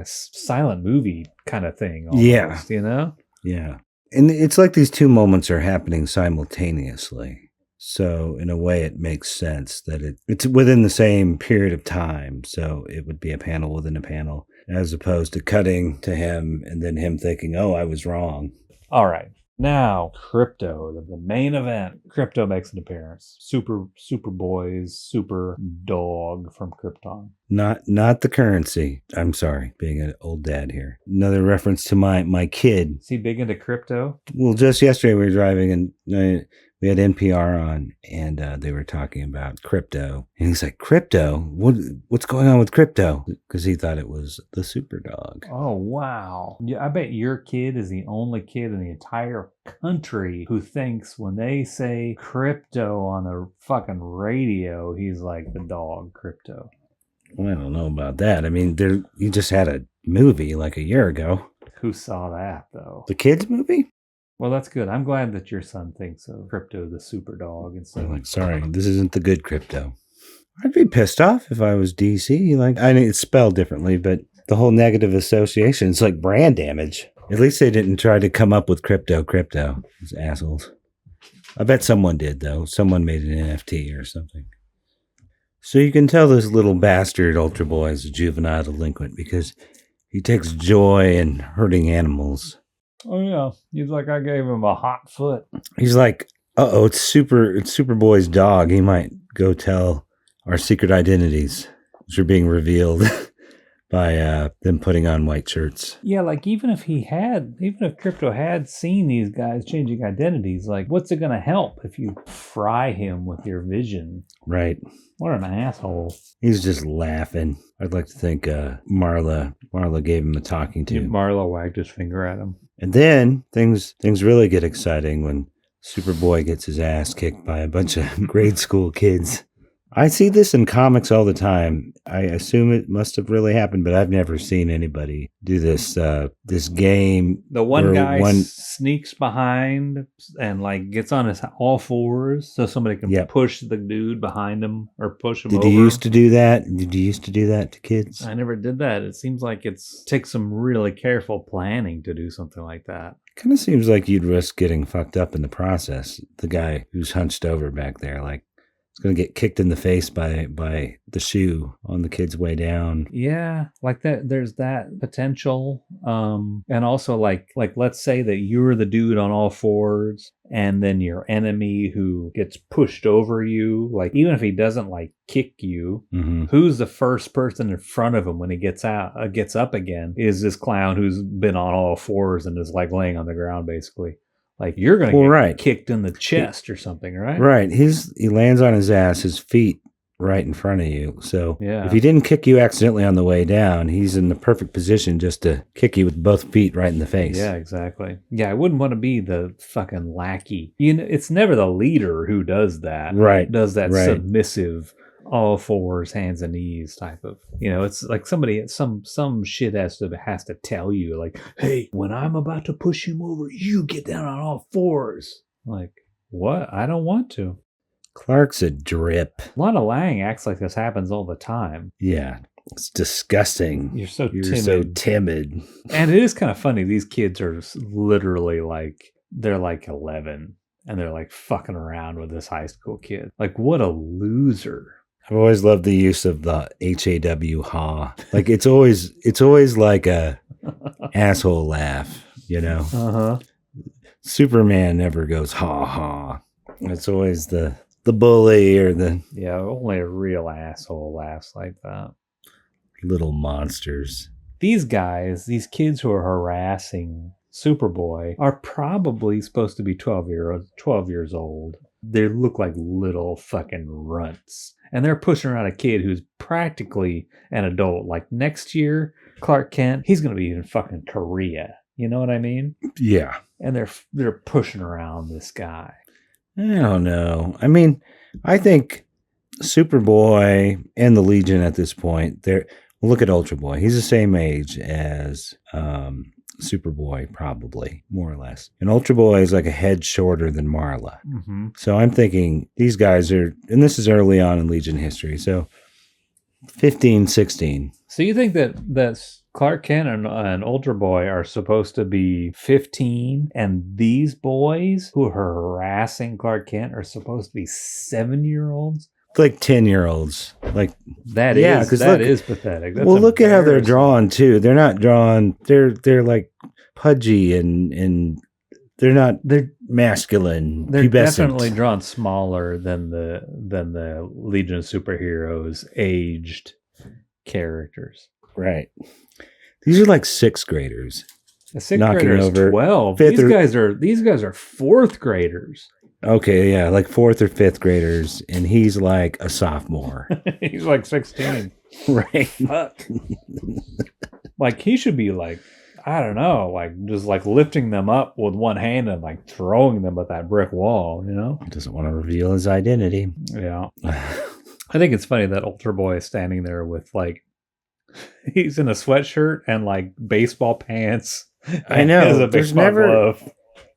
silent movie kind of thing. Almost, you know? Yeah. And it's like these two moments are happening simultaneously. So in a way, it makes sense that it's within the same period of time. So it would be a panel within a panel, as opposed to cutting to him and then him thinking, oh, I was wrong. All right. Now, Crypto, the main event. Crypto makes an appearance. Superboy's super dog from Krypton. Not the currency. I'm sorry, being an old dad here. Another reference to my kid. Is he big into crypto? Well, just yesterday we were driving and We had NPR on, and they were talking about crypto. And he's like, crypto? What's going on with crypto? Because he thought it was the super dog. Oh, wow. Yeah, I bet your kid is the only kid in the entire country who thinks when they say crypto on the fucking radio, he's like the dog crypto. Well, I don't know about that. I mean, you just had a movie like a year ago. Who saw that, though? The kids movie? Well, that's good. I'm glad that your son thinks of crypto the super dog instead I'm like, sorry, this isn't the good crypto. I'd be pissed off if I was DC. Like, I mean, it's spelled differently, but the whole negative association, it's like brand damage. At least they didn't try to come up with crypto. Those assholes. I bet someone did, though. Someone made an NFT or something. So you can tell this little bastard Ultra Boy is a juvenile delinquent because he takes joy in hurting animals. Oh, yeah. He's like, I gave him a hot foot. He's like, uh-oh, it's Superboy's dog. He might go tell our secret identities, which are being revealed by them putting on white shirts. Yeah, like even if crypto had seen these guys changing identities, like what's it going to help if you fry him with your vision? Right. What an asshole. He's just laughing. I'd like to think Marla gave him a talking to. Marla wagged his finger at him. And then things really get exciting when Superboy gets his ass kicked by a bunch of grade school kids. I see this in comics all the time. I assume it must have really happened, but I've never seen anybody do this this game. The one guy sneaks behind and like gets on his all fours so somebody can push the dude behind him or push him over. Did you used to do that? Did you used to do that to kids? I never did that. It seems like it takes some really careful planning to do something like that. Kind of seems like you'd risk getting fucked up in the process. The guy who's hunched over back there, like, going to get kicked in the face by the shoe on the kid's way down. Yeah, like that. There's that potential. And also like let's say that you're the dude on all fours and then your enemy who gets pushed over you, like even if he doesn't like kick you, who's the first person in front of him when he gets up again is this clown who's been on all fours and is like laying on the ground basically. Like you're going to get kicked in the chest or something, right? Right. He lands on his ass, his feet right in front of you. So if he didn't kick you accidentally on the way down, he's in the perfect position just to kick you with both feet right in the face. Yeah, exactly. Yeah, I wouldn't want to be the fucking lackey. You know, it's never the leader who does that. Right. Does that submissive all fours, hands and knees type of, it's like somebody, some shit has to tell you like, hey, when I'm about to push him over, you get down on all fours. Like, what? I don't want to. Clark's a drip. A lot of Lang acts like this happens all the time. Yeah. It's disgusting. You're so timid. And it is kind of funny. These kids are literally like, they're like 11 and they're like fucking around with this high school kid. Like, what a loser. I've always loved the use of the HAW ha. Like it's always like a asshole laugh, Superman never goes ha ha. It's always the bully or the only a real asshole laughs like that. Little monsters. These kids who are harassing Superboy are probably supposed to be 12 years old. They look like little fucking runts. And they're pushing around a kid who's practically an adult. Like next year, Clark Kent, he's going to be in fucking Korea. You know what I mean? Yeah. And they're pushing around this guy. I don't know. I mean, I think Superboy and the Legion at this point, look at Ultra Boy. He's the same age as Superboy, probably, more or less. And Ultra Boy is like a head shorter than Marla. Mm-hmm. So I'm thinking these guys are, and this is early on in Legion history, so 15, 16. So you think that Clark Kent and Ultra Boy are supposed to be 15, and these boys who are harassing Clark Kent are supposed to be 7-year-olds? Like 10-year-olds. Like that is pathetic. That's look at how they're drawn too. They're not drawn. They're like pudgy and they're masculine. They're pubescent. Definitely drawn smaller than the Legion of Superheroes aged characters. Right. These are like 6th graders. A 6th grader is 12. These guys are 4th graders. Okay, yeah, like 4th or 5th graders, and he's like a sophomore. He's like 16. Right. Fuck. Like, he should be like, I don't know, like just like lifting them up with one hand and like throwing them at that brick wall, you know? He doesn't want to reveal his identity. Yeah. I think it's funny that Ultra Boy is standing there with like, he's in a sweatshirt and like baseball pants. I know. Has a baseball glove.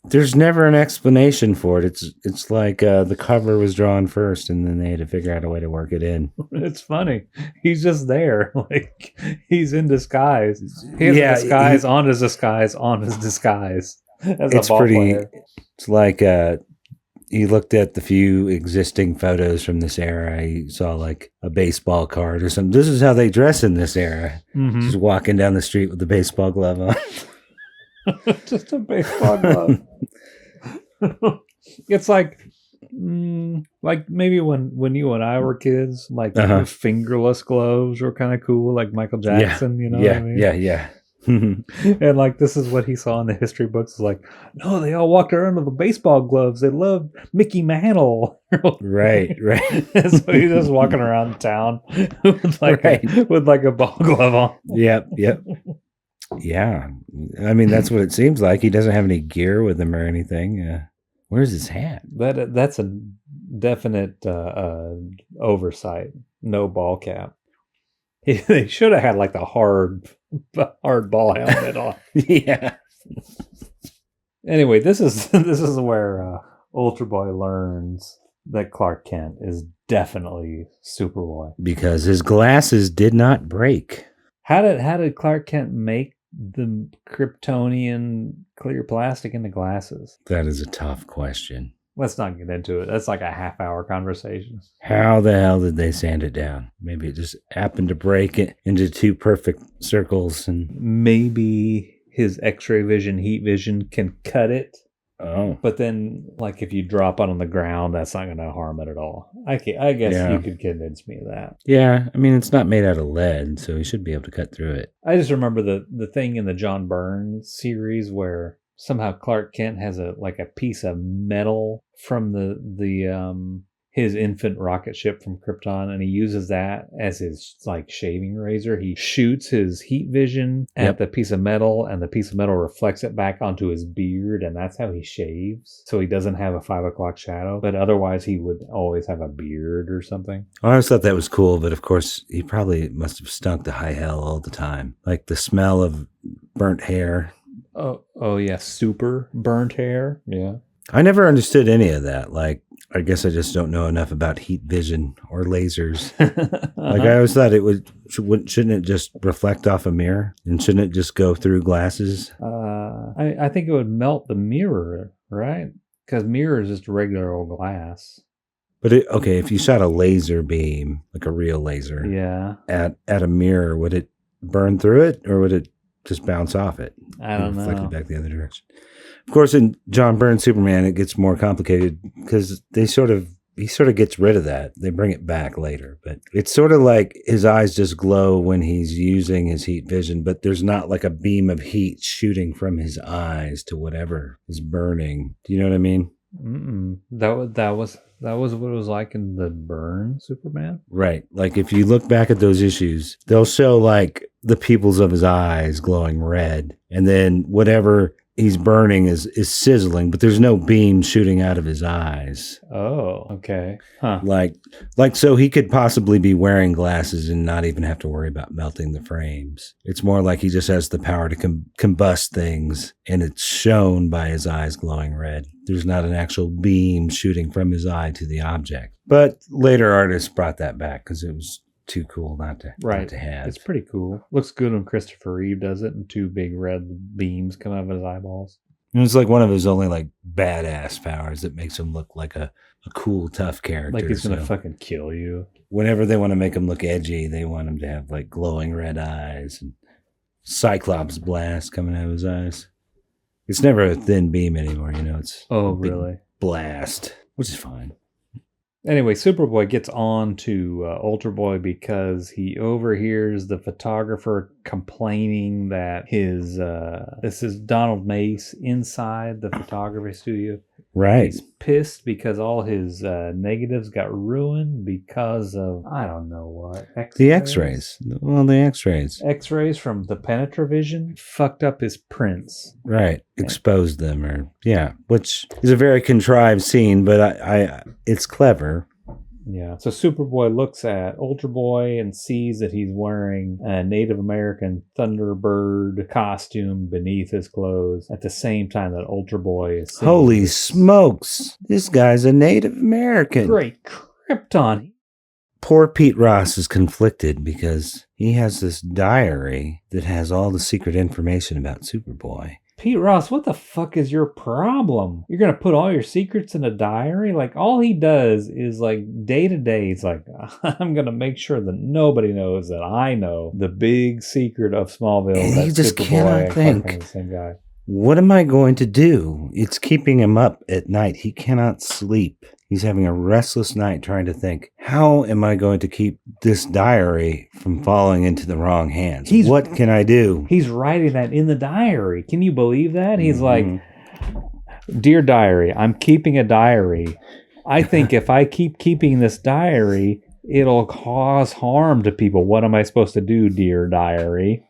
There's never an explanation for it. It's like the cover was drawn first, and then they had to figure out a way to work it in. It's funny. He's just there. Like, he's in disguise. He has a disguise on his disguise on his disguise. It's pretty player. It's like he looked at the few existing photos from this era. He saw like a baseball card or something. This is how they dress in this era. Mm-hmm. Just walking down the street with the baseball glove on. Just a baseball glove. It's like maybe when you and I were kids, like fingerless gloves were kind of cool, like Michael Jackson. You know what I mean? Yeah. And like this is what he saw in the history books. It's like, no, they all walked around with the baseball gloves. They loved Mickey Mantle. Right. And so he's just walking around town with like a ball glove on. Yep. Yeah, I mean that's what it seems like. He doesn't have any gear with him or anything. Where's his hat? That's a definite oversight. No ball cap. They should have had like the hard ball helmet on. Yeah. Anyway, this is where Ultra Boy learns that Clark Kent is definitely Superboy because his glasses did not break. How did Clark Kent make the Kryptonian clear plastic in the glasses? That is a tough question. Let's not get into it. That's like a half-hour conversation. How the hell did they sand it down? Maybe it just happened to break it into 2 perfect circles, and maybe his X-ray vision, heat vision can cut it. Oh, but then, like, if you drop it on the ground, that's not going to harm it at all. I guess you could convince me of that. Yeah, I mean, it's not made out of lead, so he should be able to cut through it. I just remember the thing in the John Byrne series where somehow Clark Kent has a piece of metal from his infant rocket ship from Krypton, and he uses that as his like shaving razor. He shoots his heat vision at the piece of metal, and the piece of metal reflects it back onto his beard, and that's how he shaves. So he doesn't have a 5 o'clock shadow, but otherwise he would always have a beard or something. I always thought that was cool, but of course he probably must have stunk to high hell all the time. Like the smell of burnt hair. Oh yeah, super burnt hair. Yeah. I never understood any of that. Like, I guess I just don't know enough about heat vision or lasers. Like, I always thought shouldn't it just reflect off a mirror? And shouldn't it just go through glasses? I think it would melt the mirror, right? Because mirror is just regular old glass. But if you shot a laser beam, like a real laser, at a mirror, would it burn through it, or would it just bounce off it? I don't know. Reflect it back the other direction. Of course, in John Byrne's Superman, it gets more complicated because he sort of gets rid of that. They bring it back later, but it's sort of like his eyes just glow when he's using his heat vision, but there's not like a beam of heat shooting from his eyes to whatever is burning. Do you know what I mean? Mm-mm. That was what it was like in the Byrne Superman. Right. Like if you look back at those issues, they'll show like the pupils of his eyes glowing red, and then whatever he's burning is sizzling, but there's no beam shooting out of his eyes. Oh, okay. Huh. Like so he could possibly be wearing glasses and not even have to worry about melting the frames. It's more like he just has the power to combust things, and it's shown by his eyes glowing red. There's not an actual beam shooting from his eye to the object. But later artists brought that back because it was too cool not to have. It's pretty cool. Looks good when Christopher Reeve does it, and 2 big red beams come out of his eyeballs. And it's like one of his only like badass powers that makes him look like a cool, tough character. Like he's gonna fucking kill you. Whenever they want to make him look edgy, they want him to have like glowing red eyes and Cyclops blast coming out of his eyes. It's never a thin beam anymore, it's really blast, which is fine. Anyway, Superboy gets on to Ultra Boy because he overhears the photographer complaining that this is Donald Mace inside the photography studio Right. He's pissed because all his negatives got ruined because of, I don't know what. The X-rays. Well, the X-rays. X-rays from the Penetra-Vision fucked up his prints. Right. Exposed them, or which is a very contrived scene, but it's clever. Yeah. So Superboy looks at Ultra Boy and sees that he's wearing a Native American Thunderbird costume beneath his clothes at the same time that Ultra Boy is singing. Holy smokes. This guy's a Native American. Great Krypton. Poor Pete Ross is conflicted because he has this diary that has all the secret information about Superboy. Pete Ross, what the fuck is your problem? You're going to put all your secrets in a diary? Like, all he does is, like, day to day, he's like, I'm going to make sure that nobody knows that I know the big secret of Smallville. And that he just Superboy cannot think, the same guy. What am I going to do? It's keeping him up at night. He cannot sleep. He's having a restless night trying to think, how am I going to keep this diary from falling into the wrong hands? What can I do? He's writing that in the diary. Can you believe that? He's like, Dear Diary, I'm keeping a diary. I think if I keep keeping this diary, it'll cause harm to people. What am I supposed to do, dear diary?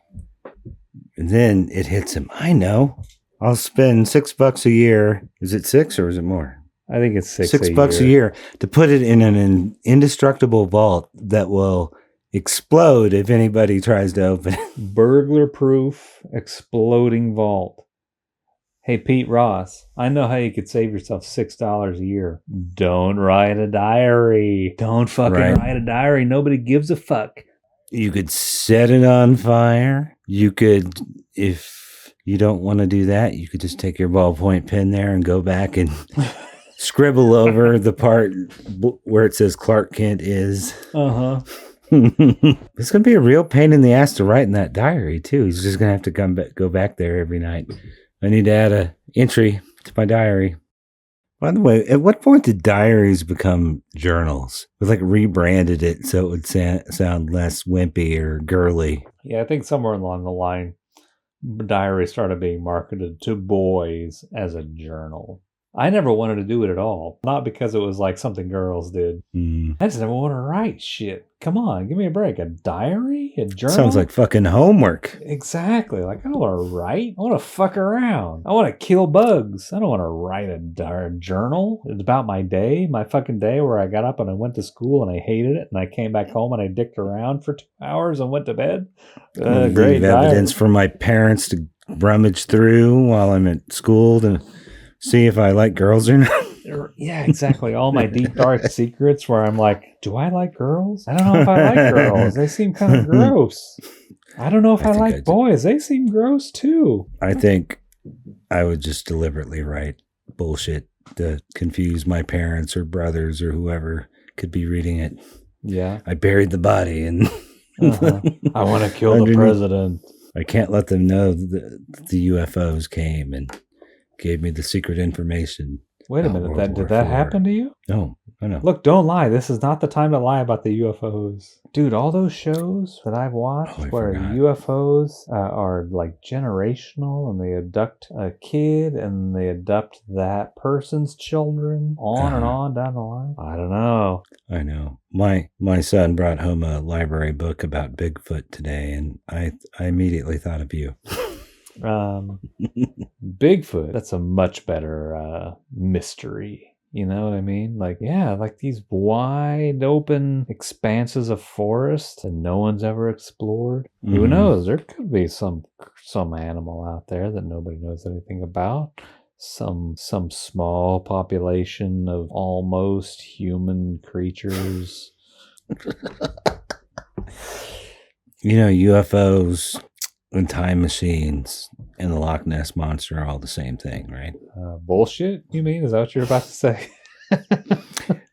And then it hits him. I know. I'll spend $6 a year. Is it 6 or is it more? I think it's $6 a year to put it in an indestructible vault that will explode if anybody tries to open it. Burglar-proof exploding vault. Hey, Pete Ross, I know how you could save yourself $6 a year. Don't write a diary. Don't fucking write a diary. Nobody gives a fuck. You could set it on fire. You could, if you don't want to do that, you could just take your ballpoint pen there and go back and scribble over the part where it says Clark Kent is. Uh-huh. It's going to be a real pain in the ass to write in that diary, too. He's just going to have to go back there every night. I need to add an entry to my diary. By the way, at what point did diaries become journals? We rebranded it so it would sound less wimpy or girly. Yeah, I think somewhere along the line, diaries started being marketed to boys as a journal. I never wanted to do it at all. Not because it was like something girls did. I just never want to write shit. Come on, give me a break. A diary? A journal? Sounds like fucking homework. Exactly. Like, I don't want to write. I want to fuck around. I want to kill bugs. I don't want to write a journal. It's about my day, my fucking day where I got up and I went to school and I hated it. And I came back home and I dicked around for 2 hours and went to bed. Great evidence for my parents to rummage through while I'm at school to see if I like girls or not. Yeah, exactly. All my deep, dark secrets where I'm like, do I like girls? I don't know if I like girls. They seem kind of gross. I don't know if I like boys. They seem gross too. I think I would just deliberately write bullshit to confuse my parents or brothers or whoever could be reading it. Yeah. I buried the body and I want to kill the president. I can't let them know that the UFOs came and gave me the secret information. Wait a minute, did that happen to you? No, I know. Look, don't lie. This is not the time to lie about the UFOs. Dude, all those shows that I've watched where UFOs are like generational and they abduct a kid and they abduct that person's children on and on down the line. I don't know. I know. My son brought home a library book about Bigfoot today and I immediately thought of you. Bigfoot, that's a much better mystery. You know what I mean? Like, yeah, like these wide open expanses of forest that no one's ever explored. Mm-hmm. Who knows? There could be some animal out there that nobody knows anything about. Some small population of almost human creatures. UFOs and time machines and the Loch Ness Monster are all the same thing, right? Bullshit, you mean? Is that what you're about to say?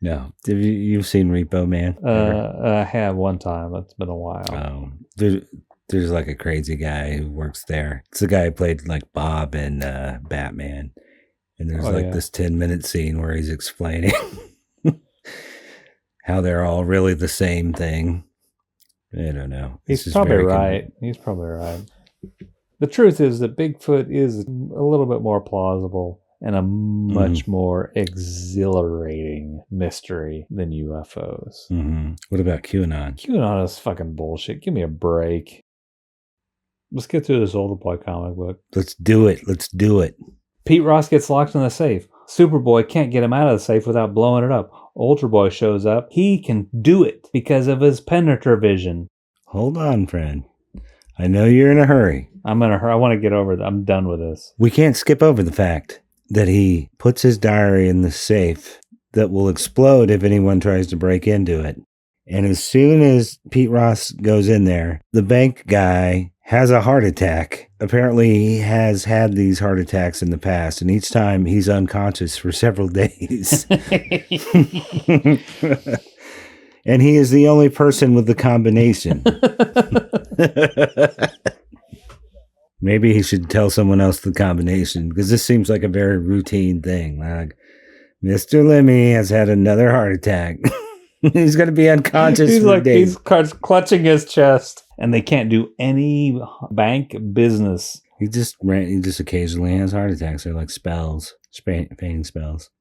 No. Have you've seen Repo Man? I have one time. It's been a while. There's like a crazy guy who works there. It's the guy who played like Bob in Batman. And there's this 10-minute scene where he's explaining how they're all really the same thing. I don't know. He's probably right. He's probably right. The truth is that Bigfoot is a little bit more plausible and a much more exhilarating mystery than UFOs. What about QAnon? QAnon is fucking bullshit. Give me a break. Let's get through this Older Boy comic book. Let's do it. Pete Ross gets locked in the safe. Superboy can't get him out of the safe without blowing it up. Ultra Boy shows up. He can do it because of his Penetra-Vision. Hold on, friend. I know you're in a hurry. I'm in a hurry. I want to get over it. I'm done with this. We can't skip over the fact that he puts his diary in the safe that will explode if anyone tries to break into it. And as soon as Pete Ross goes in there, the bank guy has a heart attack. Apparently, he has had these heart attacks in the past, and each time he's unconscious for several days. And he is the only person with the combination. Maybe he should tell someone else the combination, because this seems like a very routine thing. Like, Mr. Lemmy has had another heart attack. He's going to be unconscious for days. He's clutching his chest, and they can't do any bank business. He just occasionally has heart attacks. They're like spells, painting spells.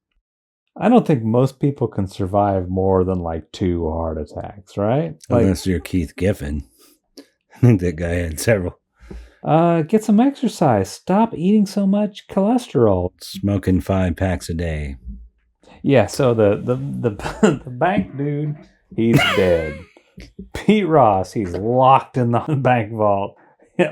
I don't think most people can survive more than like 2 heart attacks, right? Unless you're Keith Giffen. I think that guy had several. Get some exercise. Stop eating so much cholesterol. Smoking 5 packs a day. Yeah, so the bank dude, he's dead. Pete Ross, he's locked in the bank vault.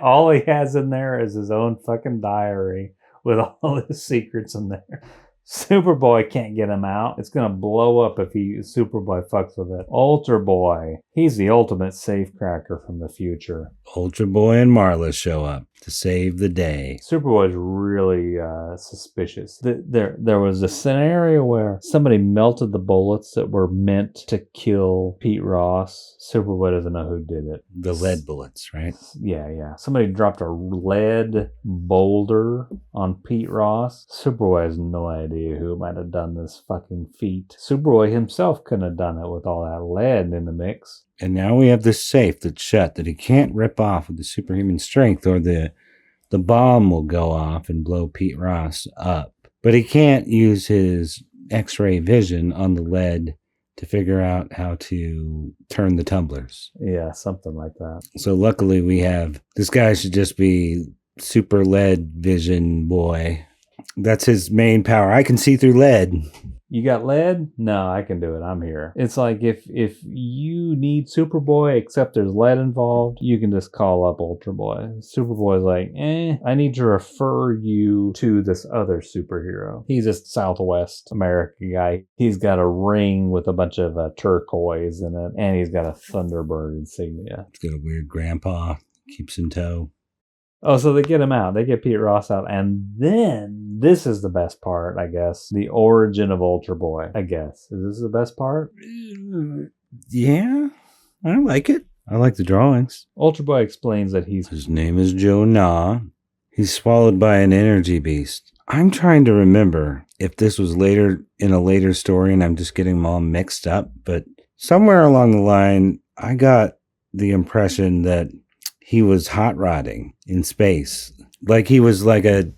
All he has in there is his own fucking diary with all his secrets in there. Superboy can't get him out. It's going to blow up if Superboy fucks with it. Ultra Boy, he's the ultimate safecracker from the future. Ultra Boy and Marla show up to save the day. Superboy's really suspicious. There was a scenario where somebody melted the bullets that were meant to kill Pete Ross. Superboy doesn't know who did it. The lead bullets, right? Yeah. Somebody dropped a lead boulder on Pete Ross. Superboy has no idea who might have done this fucking feat. Superboy himself couldn't have done it with all that lead in the mix. And now we have this safe that's shut that he can't rip off with the superhuman strength, or the bomb will go off and blow Pete Ross up. But he can't use his X-ray vision on the lead to figure out how to turn the tumblers. Yeah, something like that. So luckily we have, this guy should just be super lead vision boy. That's his main power. I can see through lead. You got lead? No, I can do it. I'm here. It's like if you need Superboy, except there's lead involved, you can just call up Ultra Boy. Superboy's like, I need to refer you to this other superhero. He's a Southwest America guy. He's got a ring with a bunch of turquoise in it, and he's got a Thunderbird insignia. He's got a weird grandpa, keeps in tow. Oh, so they get him out. They get Pete Ross out. And then, this is the best part, I guess. The origin of Ultra Boy, I guess. Is this the best part? Yeah, I like it. I like the drawings. Ultra Boy explains that his name is Joe Na. He's swallowed by an energy beast. I'm trying to remember if this was later in a later story and I'm just getting them all mixed up. But somewhere along the line, I got the impression that he was hot rodding in space. Like he was like it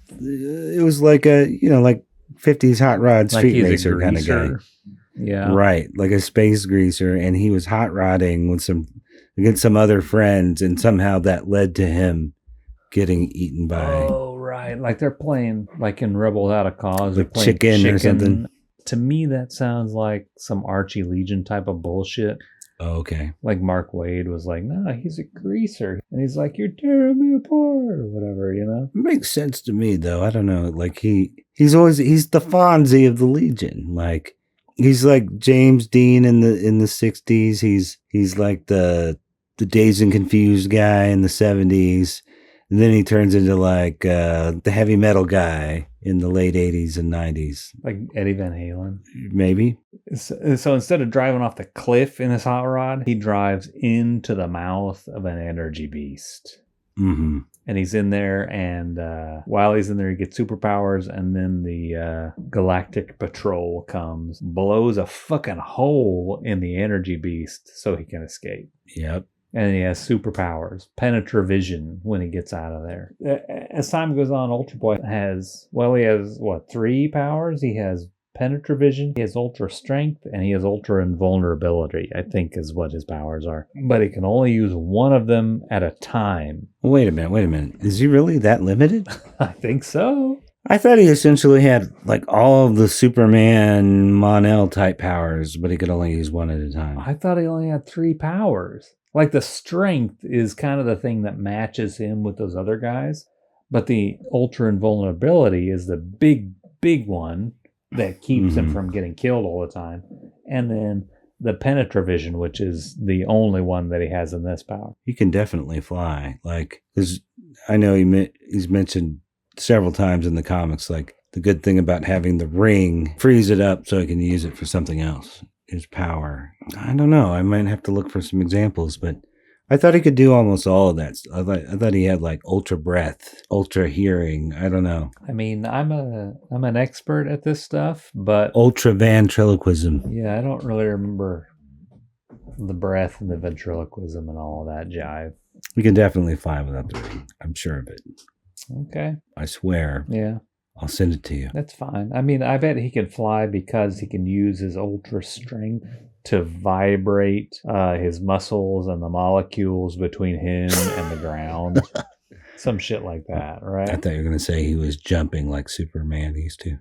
was like a, like 50s hot rod street racer kind of guy. Yeah. Right. Like a space greaser. And he was hot rodding against some other friends. And somehow that led to him getting eaten by. Oh, right. Like they're playing, like in Rebel Without a Cause. Like chicken or something. To me, that sounds like some Archie Legion type of bullshit. Oh, okay. Like Mark Waid was like, no, he's a greaser. And he's like, you're tearing me apart or whatever, It makes sense to me, though. I don't know. Like he's the Fonzie of the Legion. Like he's like James Dean in the 60s. He's like the Dazed and Confused guy in the 70s. And then he turns into like the heavy metal guy in the late 80s and 90s. Like Eddie Van Halen? Maybe. So instead of driving off the cliff in his hot rod, he drives into the mouth of an energy beast. Mm-hmm. And he's in there, and while he's in there, he gets superpowers, and then the Galactic Patrol comes, blows a fucking hole in the energy beast so he can escape. Yep. And he has superpowers. Penetra-Vision when he gets out of there. As time goes on, Ultra Boy has, he has, 3 powers? He has Penetra-Vision, he has Ultra Strength, and he has Ultra Invulnerability, I think is what his powers are. But he can only use one of them at a time. Wait a minute. Is he really that limited? I think so. I thought he essentially had like all of the Superman Mon-El type powers, but he could only use one at a time. I thought he only had 3 powers. Like the strength is kind of the thing that matches him with those other guys. But the Ultra Invulnerability is the big one that keeps him from getting killed all the time. And then the Penetra-Vision, which is the only one that he has in this power. He can definitely fly. Like, I know he's mentioned several times in the comics, like the good thing about having the ring frees it up so he can use it for something else. His power. I don't know. I might have to look for some examples, but I thought he could do almost all of that. I thought he had like ultra breath, ultra hearing. I don't know. I mean, I'm an expert at this stuff, but ultra ventriloquism. Yeah, I don't really remember the breath and the ventriloquism and all of that jive. We can definitely fly without the ring. I'm sure of it. Okay. I swear. Yeah. I'll send it to you. That's fine. I mean, I bet he can fly because he can use his ultra strength to vibrate his muscles and the molecules between him and the ground. Some shit like that, right? I thought you were going to say he was jumping like Superman used to.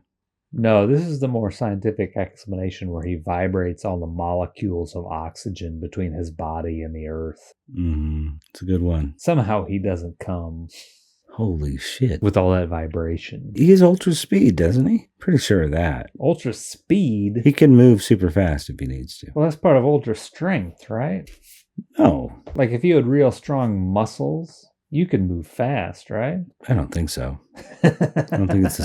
No, this is the more scientific explanation where he vibrates all the molecules of oxygen between his body and the earth. It's a good one. Somehow he doesn't come. Holy shit. With all that vibration. He has ultra speed, doesn't he? Pretty sure of that. Ultra speed? He can move super fast if he needs to. Well, that's part of ultra strength, right? No. Like if you had real strong muscles, you could move fast, right? I don't think so. I don't think it's the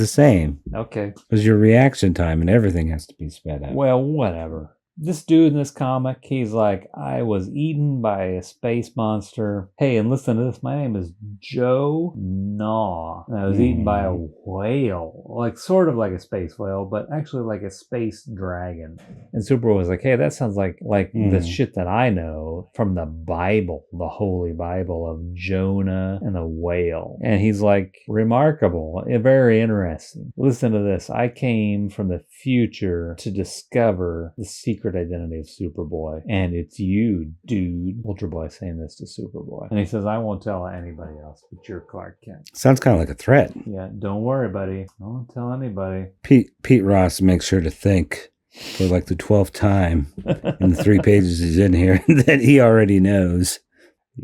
same. Okay. Because your reaction time and everything has to be sped up. Well, whatever. This dude in this comic, he's like, I was eaten by a space monster. Hey, and listen to this. My name is Joe Naw. And I was eaten by a whale. Like, sort of like a space whale, but actually like a space dragon. And Superboy was like, hey, that sounds like the shit that I know from the Bible, the Holy Bible of Jonah and the whale. And he's like, remarkable, very interesting. Listen to this. I came from the future to discover the secret identity of Superboy, and it's you, dude. Ultra Boy saying this to Superboy, and he says, I won't tell anybody else but you're Clark Kent. Sounds kind of like a threat. Yeah, don't worry, buddy. Don't tell anybody. Pete Ross makes sure to think for like the 12th time in the 3 pages he's in here that he already knows.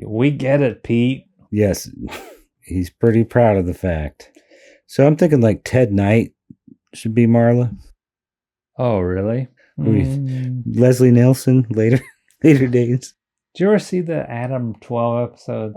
We get it, Pete. Yes, he's pretty proud of the fact. So I'm thinking like Ted Knight should be Marla. Oh, really? Leslie Nielsen later days. Did you ever see the Adam 12 episode?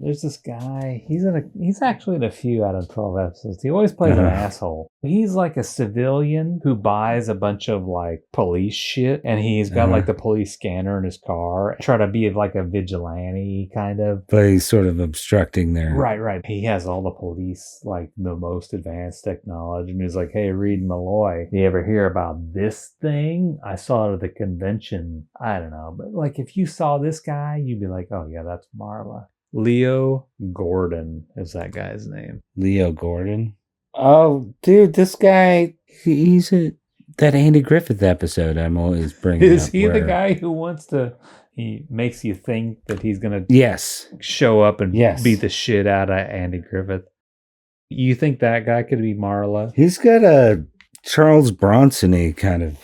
There's this guy. He's actually in a few Adam 12 episodes. He always plays an asshole. He's like a civilian who buys a bunch of like police shit, and he's got like the police scanner in his car. Try to be like a vigilante kind of. But he's sort of obstructing their. Right. He has all the police, like the most advanced technology, and he's like, "Hey, Reed Malloy, you ever hear about this thing? I saw it at the convention. I don't know, but like if you saw this guy, you'd be like, oh yeah, that's Marla." Leo Gordon is that guy's name. Leo Gordon? Oh, dude, this guy, he's that Andy Griffith episode I'm always bringing up. Is he the guy who he makes you think that he's going to show up and beat the shit out of Andy Griffith? You think that guy could be Marla? He's got a Charles Bronson-y kind of,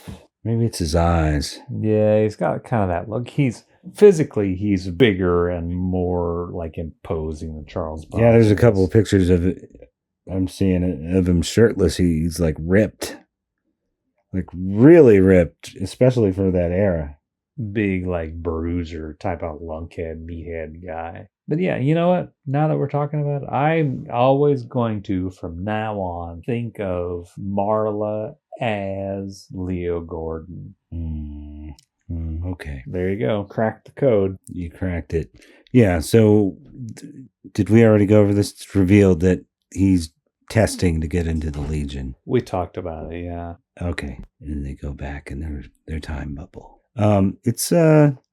maybe it's his eyes. Yeah, he's got kind of that look. Physically, he's bigger and more like imposing than Charles Bronson. Yeah, there's a couple of pictures of it. I'm seeing it of him shirtless. He's like ripped, like really ripped, especially for that era. Big like bruiser type of lunkhead, meathead guy. But yeah, you know what? Now that we're talking about it, I'm always going to, from now on, think of Marla as Leo Gordon. Okay. There you go. Cracked the code. You cracked it. Yeah, so did we already go over this? It's revealed that he's testing to get into the Legion. We talked about it, yeah. Okay. And they go back in their time bubble.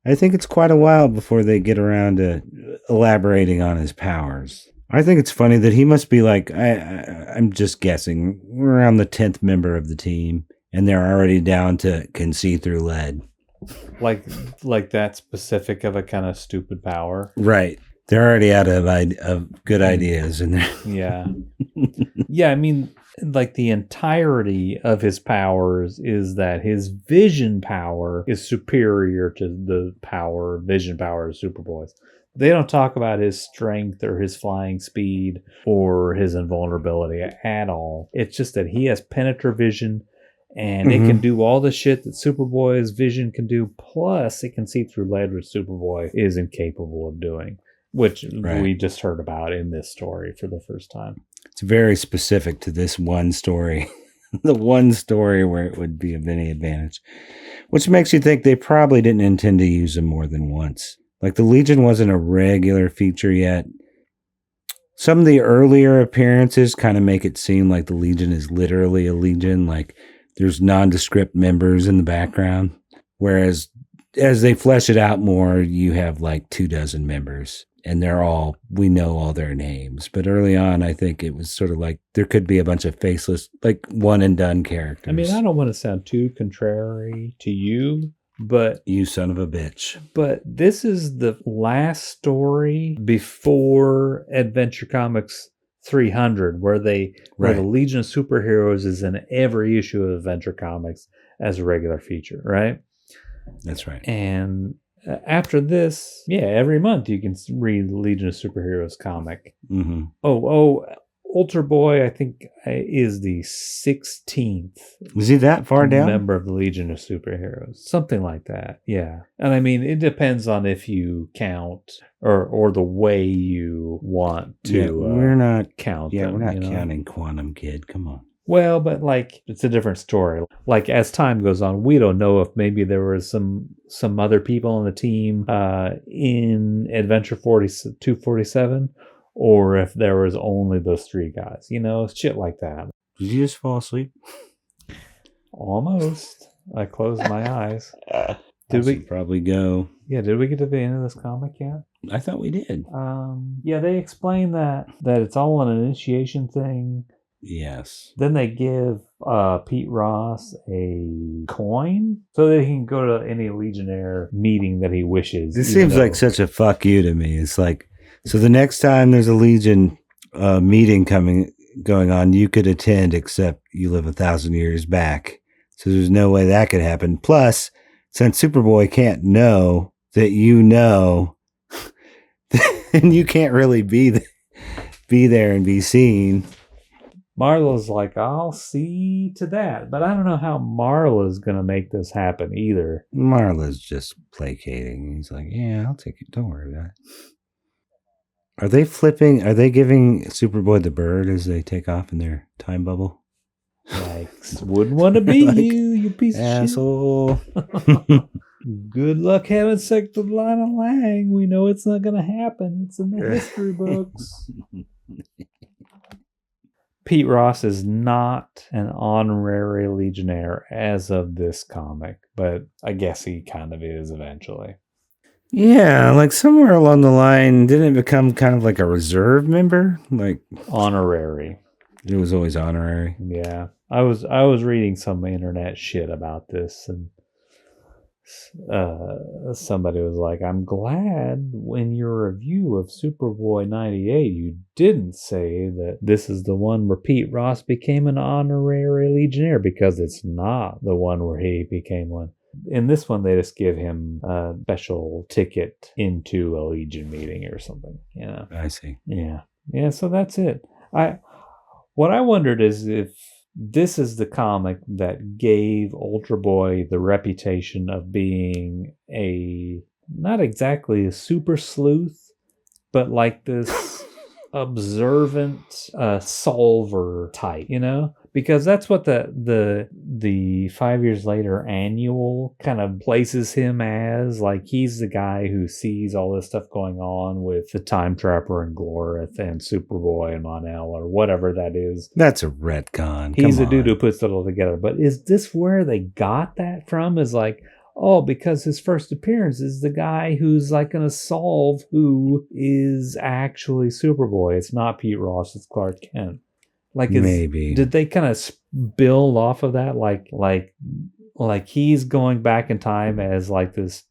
I think it's quite a while before they get around to elaborating on his powers. I think it's funny that he must be like, I'm just guessing, around the 10th member of the team, and they're already down to can see through lead. Like that specific of a kind of stupid power. Right. They're already out of good ideas in there. Yeah. Yeah, I mean, like the entirety of his powers is that his vision power is superior to the vision power of Superboy's. They don't talk about his strength or his flying speed or his invulnerability at all. It's just that he has Penetra-Vision, and it can do all the shit that Superboy's vision can do, plus it can see through lead, which Superboy is incapable of doing, which we just heard about in this story for the first time. It's very specific to this one story, the one story where it would be of any advantage, which makes you think they probably didn't intend to use him more than once. Like the Legion wasn't a regular feature yet. Some of the earlier appearances kind of make it seem like the Legion is literally a Legion, like there's nondescript members in the background. Whereas as they flesh it out more, you have like 24 members. And we know all their names. But early on, I think it was sort of like there could be a bunch of faceless, like one and done characters. I mean, I don't want to sound too contrary to you, but... You son of a bitch. But this is the last story before Adventure Comics 300, where the Legion of Superheroes is in every issue of Adventure Comics as a regular feature, right? That's right. And... after this, every month you can read Legion of Superheroes comic. Mm-hmm. Ultra Boy, I think, is the 16th. Was he that far down? Member of the Legion of Superheroes. Something like that, yeah. And I mean, it depends on if you count or the way you want to we're not count Yeah, them, we're not counting Quantum Kid. Come on. Well, but like it's a different story. Like as time goes on, we don't know if maybe there was some other people on the team in Adventure 247, or if there was only those three guys. Shit like that. Did you just fall asleep? Almost. I closed my eyes. Did we probably go? Yeah. Did we get to the end of this comic yet? I thought we did. They explain that it's all an initiation thing. Yes. Then they give Pete Ross a coin so that he can go to any Legionnaire meeting that he wishes. This seems like such a fuck you to me. It's like, so the next time there's a Legion meeting going on, you could attend, except you live 1,000 years back. So there's no way that could happen. Plus, since Superboy can't know that you know, then you can't really be there and be seen. Marla's like, I'll see to that. But I don't know how Marla's going to make this happen either. Marla's just placating. He's like, yeah, I'll take it. Don't worry about it. Are they giving Superboy the bird as they take off in their time bubble? Like, wouldn't want to be like, you piece asshole. of shit. Good luck having sex with Lana Lang. We know it's not going to happen. It's in the history books. Pete Ross is not an honorary Legionnaire as of this comic, but I guess he kind of is eventually. Yeah, like somewhere along the line, didn't it become kind of like a reserve member? Like honorary. It was always honorary. Yeah. I was reading some internet shit about this, and somebody was like, I'm glad in your review of Superboy 98 you didn't say that this is the one where Pete Ross became an honorary Legionnaire, because it's not the one where he became one. In this one, they just give him a special ticket into a Legion meeting or something. I see. Yeah, so that's it. What I wondered is if this is the comic that gave Ultra Boy the reputation of being not exactly a super sleuth, but like this observant solver type, because that's what the 5 years later annual kind of places him as. Like, he's the guy who sees all this stuff going on with the Time Trapper and Glorith and Superboy and Mon-El or whatever that is. That's a retcon. He's a dude who puts it all together. But is this where they got that from? Is like, oh, because his first appearance is the guy who's like going to solve who is actually Superboy. It's not Pete Ross, it's Clark Kent. Like, maybe did they kind of build off of that? Like he's going back in time as like this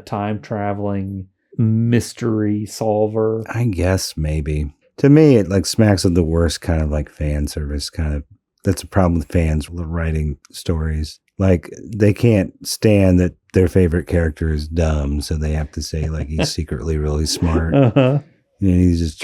time traveling mystery solver. I guess maybe. To me, it like smacks of the worst kind of like fan service kind of. That's a problem with fans writing stories. Like, they can't stand that their favorite character is dumb, so they have to say like he's secretly really smart. Uh-huh. And he's just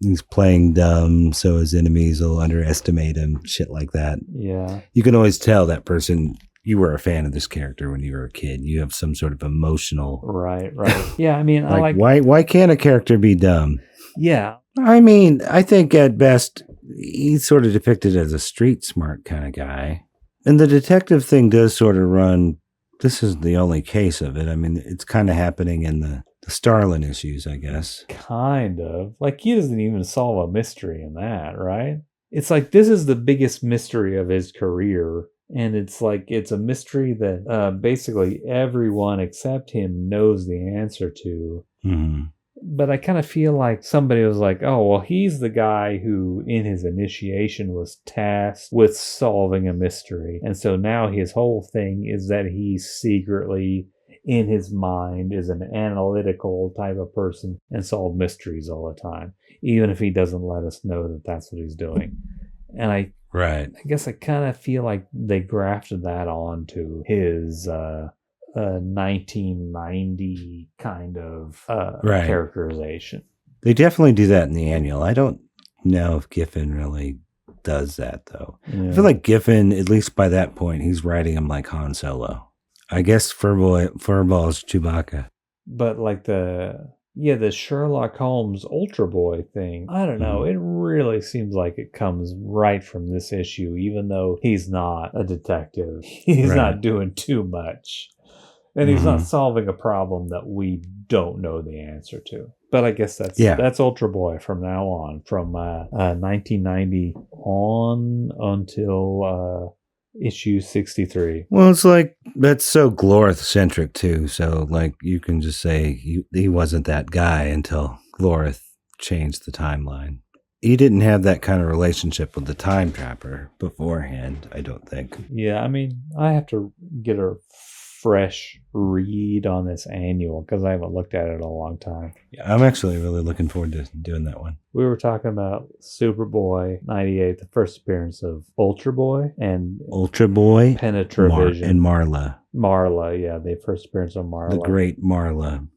he's playing dumb so his enemies will underestimate him, shit like that. Yeah. You can always tell that person, you were a fan of this character when you were a kid. You have some sort of emotional... Right. Yeah, I mean, like, why can't a character be dumb? Yeah. I mean, I think at best, he's sort of depicted as a street smart kind of guy. And the detective thing does sort of run... This is the only case of it. I mean, it's kind of happening in the Starlin issues, I guess. Kind of. Like, he doesn't even solve a mystery in that, right? It's like, this is the biggest mystery of his career. And it's like, it's a mystery that basically everyone except him knows the answer to. Mm-hmm. But I kind of feel like somebody was like, oh, well, he's the guy who in his initiation was tasked with solving a mystery. And so now his whole thing is that he secretly, in his mind, is an analytical type of person and solve mysteries all the time, even if he doesn't let us know that that's what he's doing. And I guess I kind of feel like they grafted that onto his 1990 kind of characterization. They definitely do that in the annual. I don't know if Giffen really does that, though. Yeah. I feel like Giffen, at least by that point, he's writing him like Han Solo. I guess Furball's Chewbacca. But like the Sherlock Holmes Ultra Boy thing, I don't know. It really seems like it comes right from this issue, even though he's not a detective. He's not doing too much. And he's not solving a problem that we don't know the answer to. But I guess that's Ultra Boy from now on, from 1990 on until issue 63. Well, it's like, that's so Glorith-centric too. So like, you can just say he wasn't that guy until Glorith changed the timeline. He didn't have that kind of relationship with the Time Trapper beforehand, I don't think. Yeah, I mean, I have to get a fresh read on this annual because I haven't looked at it in a long time. Yeah, I'm actually really looking forward to doing that one. We were talking about Superboy 98, the first appearance of Ultra Boy and Penetra-Vision and Marla. Marla, yeah, the first appearance of Marla. The great Marla.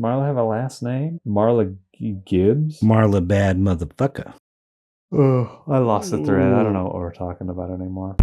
Marla have a last name? Marla Gibbs? Marla bad motherfucker. Oh, I lost the thread. I don't know what we're talking about anymore.